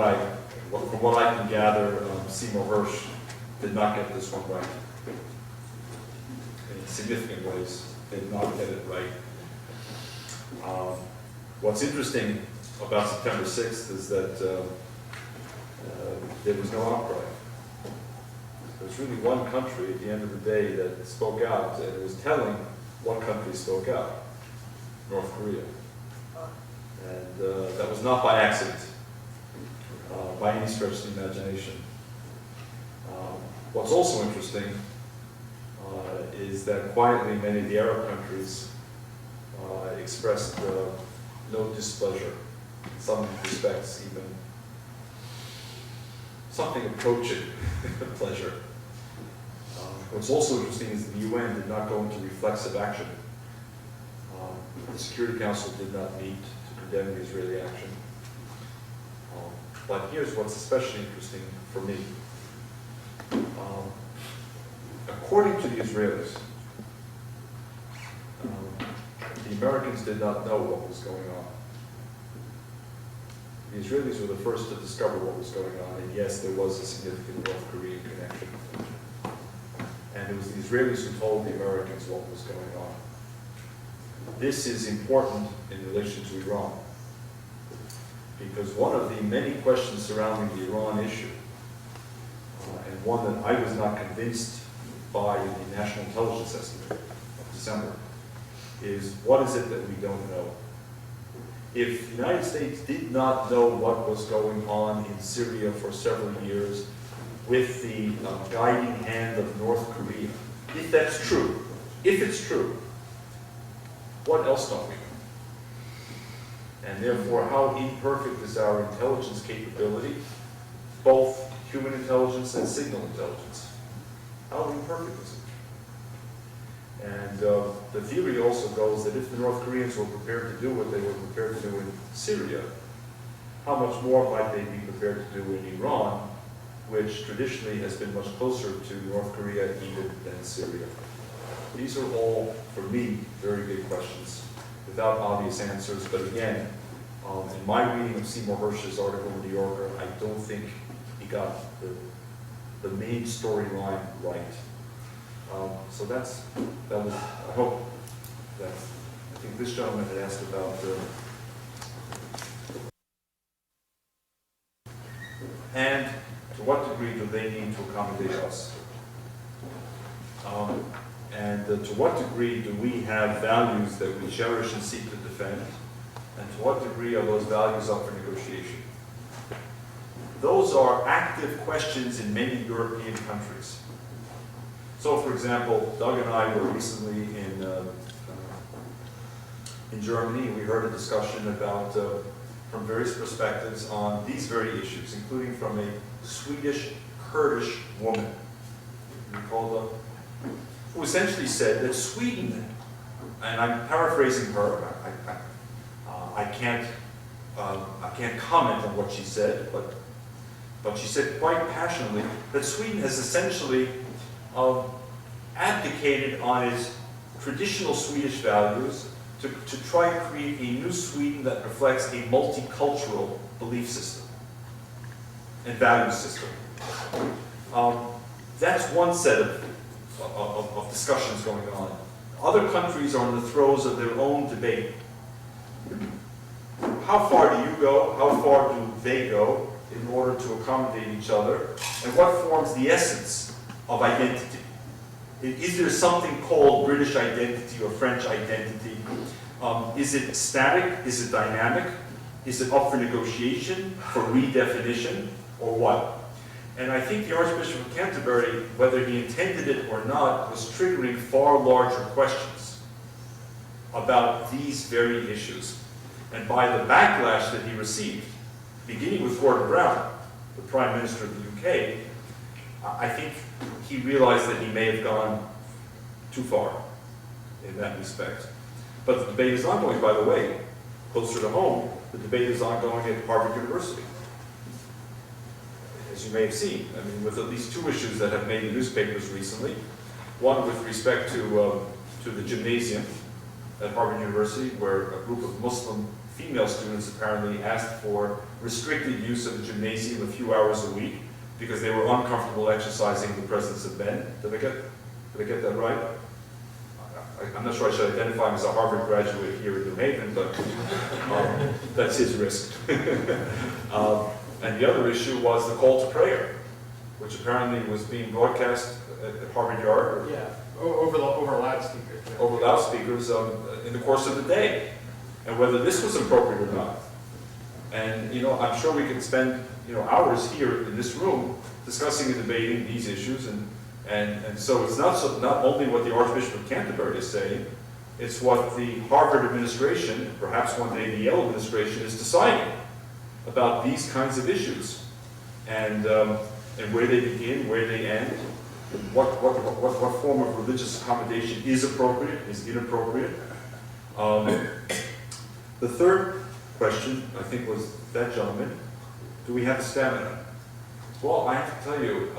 I can gather, Seymour Hersh did not get this one right. In significant ways, did not get it right. What's interesting about September 6th is that there was no outcry. There was really one country at the end of the day that spoke out, and it was telling what country spoke out: North Korea. And that was not by accident, by any stretch of the imagination. What's also interesting is that quietly many of the Arab countries expressed no displeasure, in some respects even something approaching pleasure. What's also interesting is that the UN did not go into reflexive action. The Security Council did not meet to condemn the Israeli action. But here's what's especially interesting for me. According to the Israelis, the Americans did not know what was going on. The Israelis were the first to discover what was going on, and yes, there was a significant North Korean connection. And it was the Israelis who told the Americans what was going on. This is important in relation to Iran, because one of the many questions surrounding the Iran issue, and one that I was not convinced by the National Intelligence Estimate of December, is what is it that we don't know? if the United States did not know what was going on in Syria for several years with the guiding hand of North Korea, if that's true, if it's true, what else don't we know? And therefore, how imperfect is our intelligence capability, both human intelligence and signal intelligence? How imperfect is it? And the theory also goes that if the North Koreans were prepared to do what they were prepared to do in Syria, how much more might they be prepared to do in Iran, which traditionally has been much closer to North Korea even than Syria? These are all, for me, very big questions without obvious answers. But again, in my reading of Seymour Hersh's article in New Yorker, I don't think he got the main storyline right. So that was, I hope that, I think this gentleman had asked about and to what degree do they need to accommodate us? And to what degree do we have values that we cherish and seek to defend? And to what degree are those values up for negotiation? Those are active questions in many European countries. So, for example, Doug and I were recently in Germany, and we heard a discussion about, from various perspectives, on these very issues, including from a Swedish Kurdish woman, who essentially said that Sweden, and I'm paraphrasing her, I can't comment on what she said, but she said quite passionately that Sweden has essentially abdicated on its traditional Swedish values to try and create a new Sweden that reflects a multicultural belief system and value system. That's one set of discussions going on. Other countries are in the throes of their own debate. How far do you go? How far do they go in order to accommodate each other? And what forms the essence of identity? Is there something called British identity or French identity? Is it static? Is it dynamic? Is it up for negotiation, for redefinition, or what? And I think the Archbishop of Canterbury, whether he intended it or not, was triggering far larger questions about these very issues. And by the backlash that he received, beginning with Gordon Brown, the Prime Minister of the UK, I think he realized that he may have gone too far in that respect. But the debate is ongoing, by the way. Closer to home, the debate is ongoing at Harvard University. As you may have seen, I mean, with at least two issues that have made the newspapers recently. One with respect to the gymnasium at Harvard University, where a group of Muslim female students apparently asked for restricted use of the gymnasium a few hours a week because they were uncomfortable exercising in the presence of men. Did I get that right? I'm not sure I should identify him as a Harvard graduate here in New Haven, but that's his risk. And the other issue was the call to prayer, which apparently was being broadcast at Harvard Yard. Yeah, over loudspeakers. Yeah. Over loudspeakers in the course of the day, and whether this was appropriate or not. And I'm sure we could spend hours here in this room discussing and debating these issues, and so it's not only what the Archbishop of Canterbury is saying, it's what the Harvard administration, perhaps one day the Yale administration, is deciding about these kinds of issues, and where they begin, where they end, what form of religious accommodation is appropriate, is inappropriate. The third question, I think, was that gentleman: do we have the stamina? Well, I have to tell you,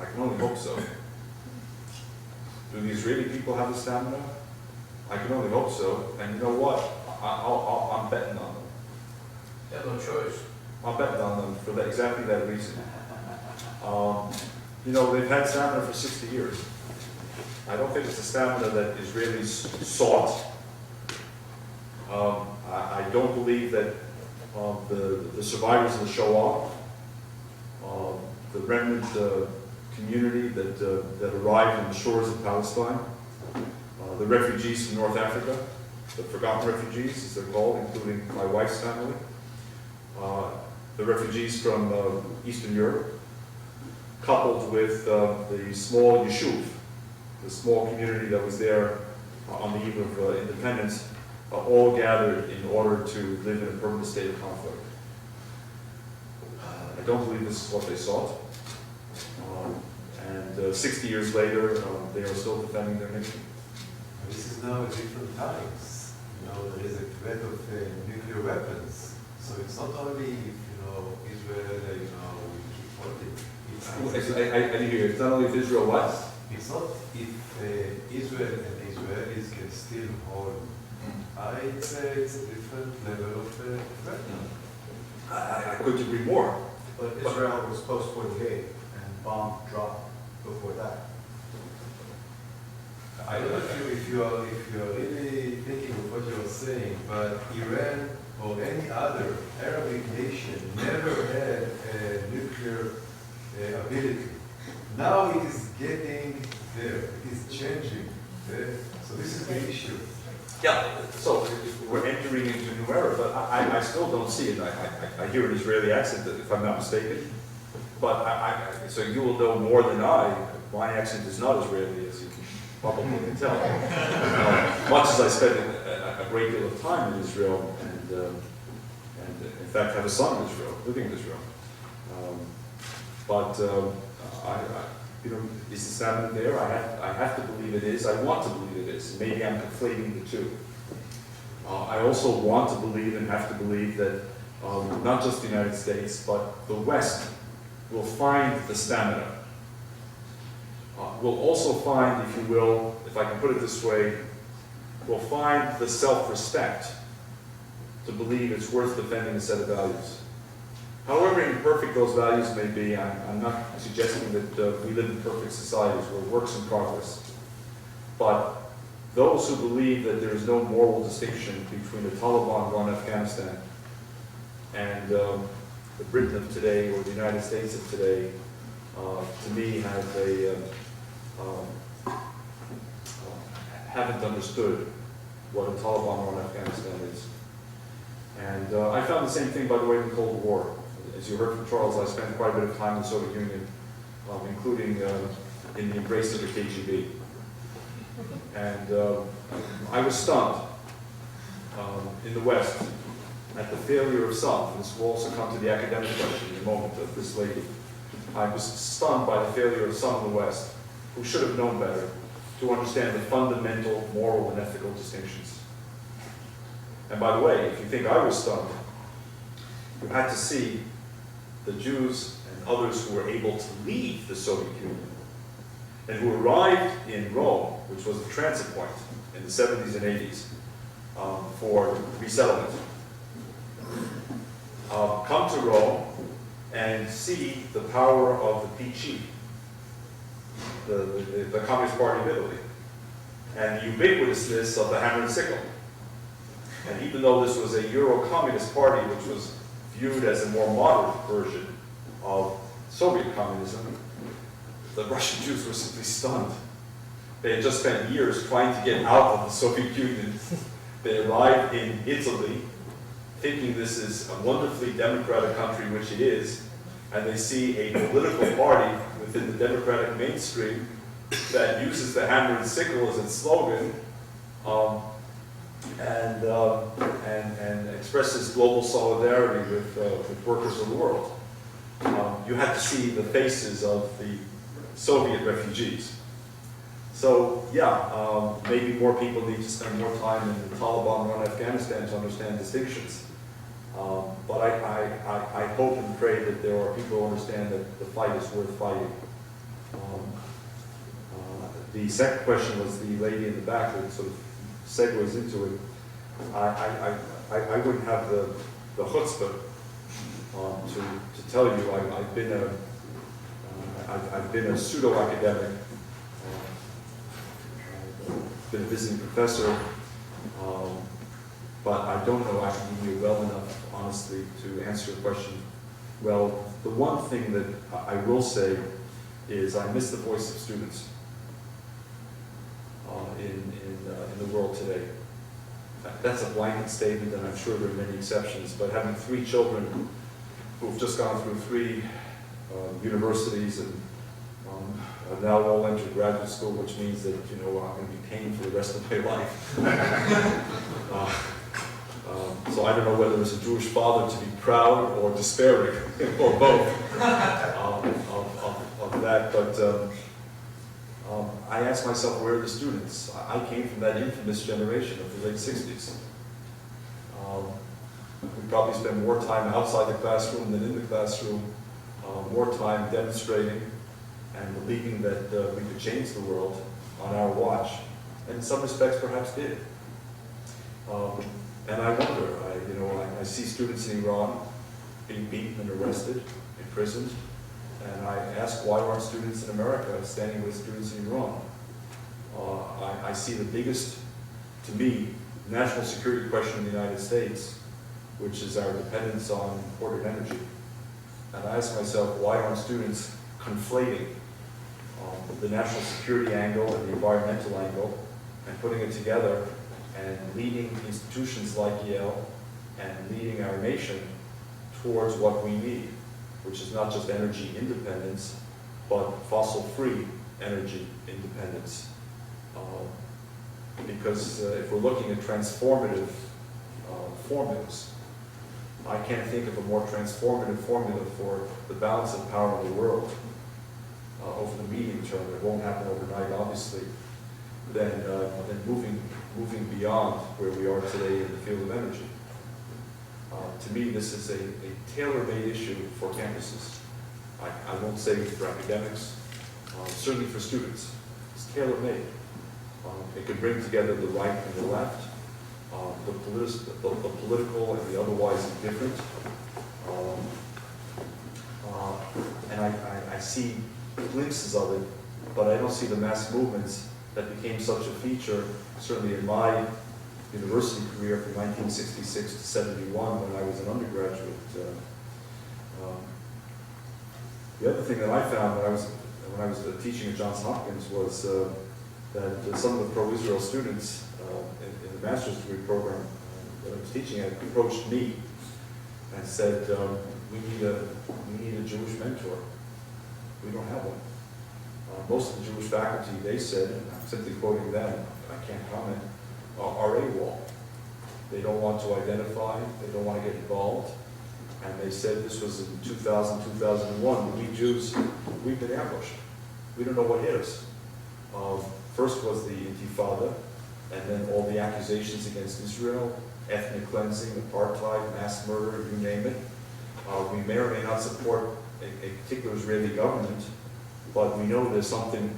I can only hope so. Do the Israeli people have the stamina? I can only hope so. And you know what? I'm betting on them. They have no choice. I'm betting on them for exactly that reason. They've had stamina for 60 years. I don't think it's a stamina that Israelis sought. I don't believe that the survivors of the Shoah, the remnant community that arrived on the shores of Palestine, the refugees from North Africa, the forgotten refugees, as they're called, including my wife's family, the refugees from Eastern Europe, coupled with the small yeshuv, the small community that was there on the eve of independence, all gathered in order to live in a permanent state of conflict. I don't believe this is what they sought. And 60 years later, they are still defending their nation. This is now a different times. You know, there is a threat of nuclear weapons. So it's not only, Israel, we keep fighting. I didn't hear you. It's not only if Israel what? It's not if Israel and Israelis can still hold. It's a different level of threat. I couldn't agree more. But Israel was post-48 and bomb dropped before that. I don't know if you are really thinking of what you are saying, but Iran or any other Arabic nation never had a nuclear ability. Now it is getting there. It is changing. So this is the issue. Yeah, so we're entering into a new era, but I still don't see it. I hear an Israeli accent, if I'm not mistaken. But so you will know more than I. My accent is not Israeli, as you probably can tell. Much as I spent a great deal of time in Israel, and in fact have a son in Israel, living in Israel. Is the salmon there? I have to believe it is. I want to believe it is. Maybe I'm conflating the two. I also want to believe and have to believe that not just the United States, but the West will find the stamina. Will also find, if you will, if I can put it this way, will find the self-respect to believe it's worth defending a set of values. However imperfect those values may be, I'm not suggesting that we live in perfect societies. We're works in progress. But those who believe that there is no moral distinction between the Taliban run Afghanistan and the Britain of today or the United States of today, to me haven't understood what a Taliban run Afghanistan is. And I found the same thing, by the way, in the Cold War. As you heard from Charles, I spent quite a bit of time in the Soviet Union, including in the embrace of the KGB. And I was stunned in the West at the failure of some. This will also come to the academic question in a moment of this lady. I was stunned by the failure of some in the West who should have known better to understand the fundamental moral and ethical distinctions. And by the way, if you think I was stunned, you had to see the Jews and others who were able to leave the Soviet Union and who arrived in Rome, which was the transit point in the 70s and 80s for resettlement, come to Rome and see the power of the PC, the Communist Party of Italy, and the ubiquitousness of the hammer and sickle. And even though this was a Euro-communist party, which was viewed as a more moderate version of Soviet communism, the Russian Jews were simply stunned. They had just spent years trying to get out of the Soviet Union. They arrived in Italy, thinking this is a wonderfully democratic country, which it is, and they see a political party within the democratic mainstream that uses the hammer and sickle as its slogan, and expresses global solidarity with workers of the world. You had to see the faces of the Soviet refugees. So yeah, maybe more people need to spend more time in the Taliban-run Afghanistan to understand distinctions. But I hope and pray that there are people who understand that the fight is worth fighting. The second question was the lady in the back that sort of segues into it. I wouldn't have the chutzpah to tell you I've been a pseudo-academic, been a visiting professor, but I don't know academia well enough, honestly, to answer your question. Well, the one thing that I will say is I miss the voice of students in the world today. That's a blanket statement, and I'm sure there are many exceptions, but having 3 children who've just gone through 3 universities and have now all entered graduate school, which means that, you know, I'm going to be paying for the rest of my life. So I don't know whether as a Jewish father to be proud or despairing, or both, of that, but I ask myself, where are the students? I came from that infamous generation of the late 60s. We probably spend more time outside the classroom than in the classroom, more time demonstrating and believing that we could change the world on our watch, and in some respects perhaps did. And I wonder, I see students in Iran being beaten and arrested, imprisoned, and I ask, why aren't students in America standing with students in Iran? I see the biggest, to me, national security question in the United States, which is our dependence on imported energy. And I ask myself, why aren't students conflating the national security angle and the environmental angle and putting it together and leading institutions like Yale and leading our nation towards what we need, which is not just energy independence, but fossil-free energy independence. Because if we're looking at transformative formulas, I can't think of a more transformative formula for the balance of power in the world over the medium term. It won't happen overnight, obviously, than moving beyond where we are today in the field of energy. To me, this is a tailor-made issue for campuses. I won't say for academics, certainly for students. It's tailor-made. It could bring together the right and the left, the political and the otherwise indifferent. And I see glimpses of it, but I don't see the mass movements that became such a feature, certainly in my university career from 1966 to 71 when I was an undergraduate. The other thing that I found when I was teaching at Johns Hopkins was that some of the pro-Israel students in the master's degree program that I was teaching at approached me and said, we need a Jewish mentor. We don't have one. Most of the Jewish faculty, they said, and I'm simply quoting them, I can't comment, are AWOL. They don't want to identify, they don't want to get involved, and they said this was in 2000, 2001, we Jews, we've been ambushed. We don't know what hit us. First was the Intifada, and then all the accusations against Israel, ethnic cleansing, apartheid, mass murder, you name it. We may or may not support a particular Israeli government, but we know there's something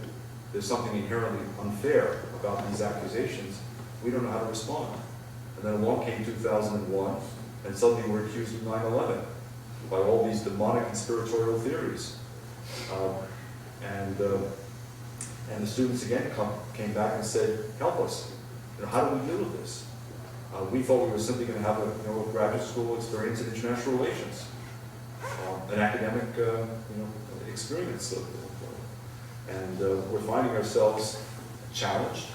inherently unfair about these accusations. We don't know how to respond. And then along came 2001, and suddenly we're accused of 9/11 by all these demonic conspiratorial theories. And the students again came back and said, help us. How do we deal with this? We thought we were simply going to have a graduate school experience in international relations, an academic experience. And we're finding ourselves challenged.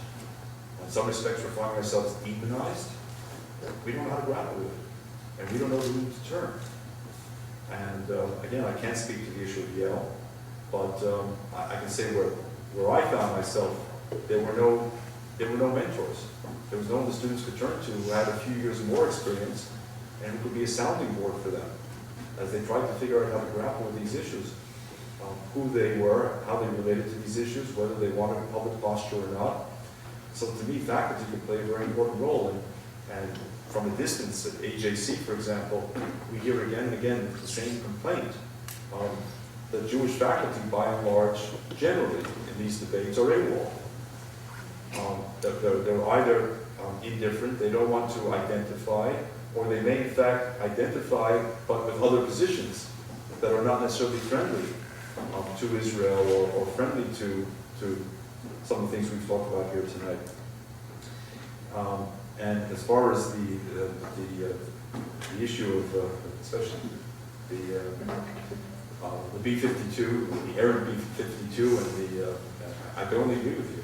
In some respects, we're finding ourselves demonized. We don't know how to grapple with it, and we don't know the route to turn. And again, I can't speak to the issue of Yale, but I can say where I found myself, there were no mentors. There was no one the students could turn to who had a few years more experience and who could be a sounding board for them as they tried to figure out how to grapple with these issues, who they were, how they related to these issues, whether they wanted a public posture or not. So to me, faculty could play a very important role. And from a distance at AJC, for example, we hear again and again the same complaint. The Jewish faculty, by and large, generally in these debates, are AWOL. They're either indifferent, they don't want to identify, or they may in fact identify, but with other positions that are not necessarily friendly to Israel or friendly to some of the things we've talked about here tonight. And as far as the issue of especially the B-52, the Arab B-52, and I can only agree with you.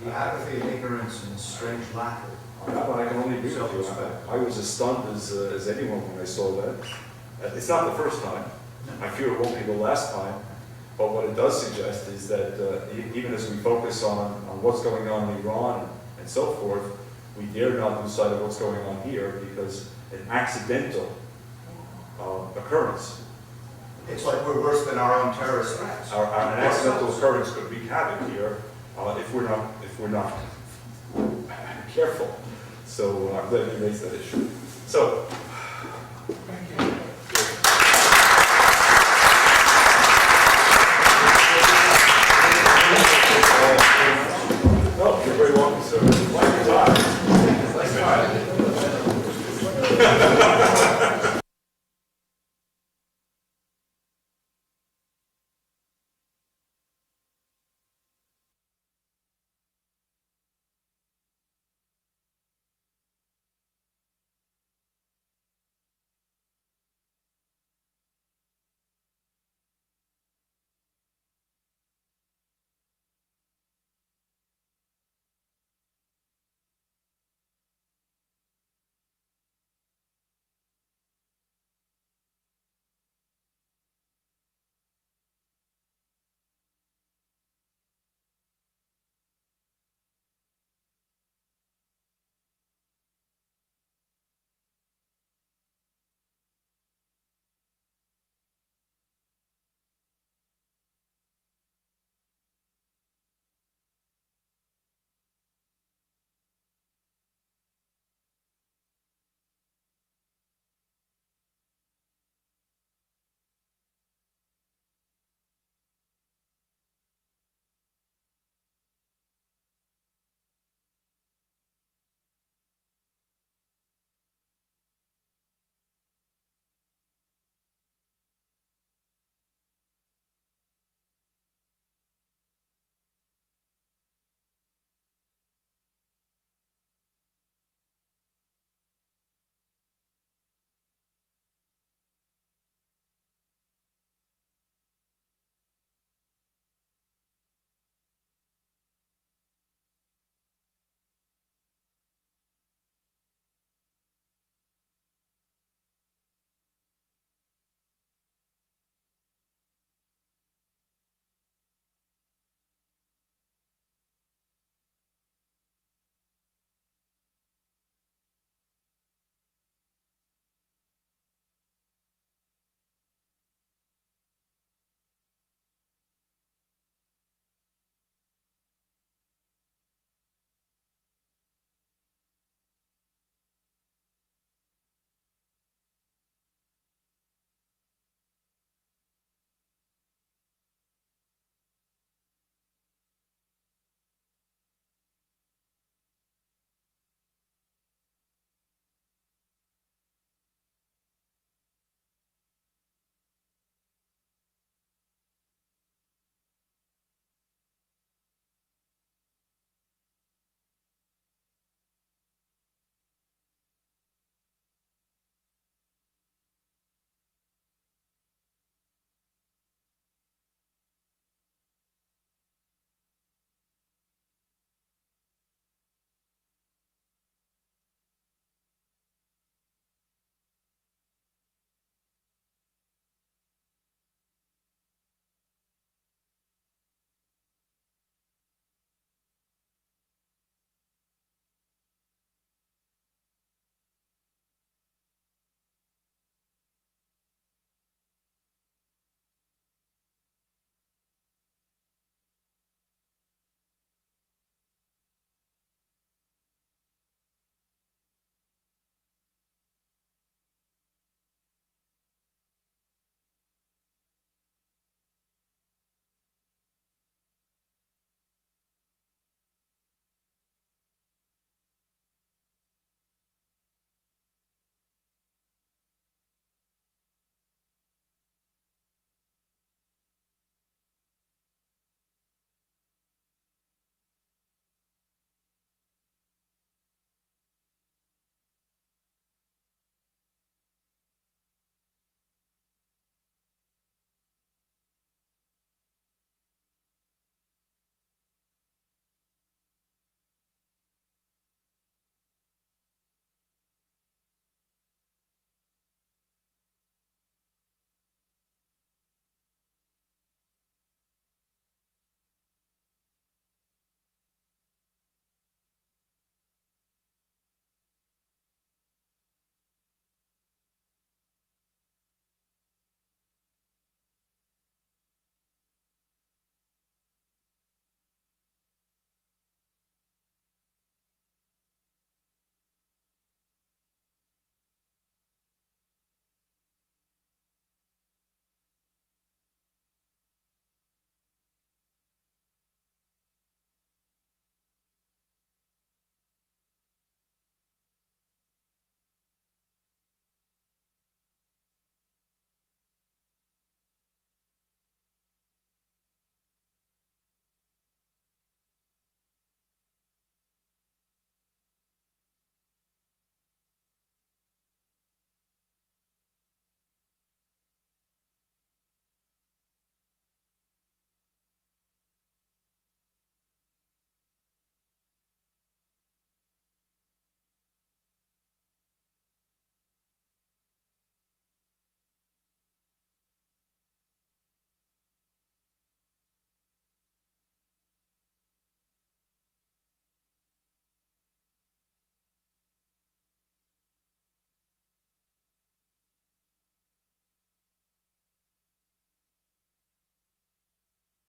the apathy and ignorance and strange lack of. On that one, I can only agree with you. I was as stunned as anyone when I saw that. It's not the first time. I fear it won't be the last time. But what it does suggest is that even as we focus on what's going on in Iran and so forth, we dare not lose sight of what's going on here, because an accidental occurrence, It's like we're worse than our own terrorist threats. an accidental occurrence could wreak havoc here if we're not careful. So I'm glad you raised that issue. So. No, you're very welcome, sir. Like your time.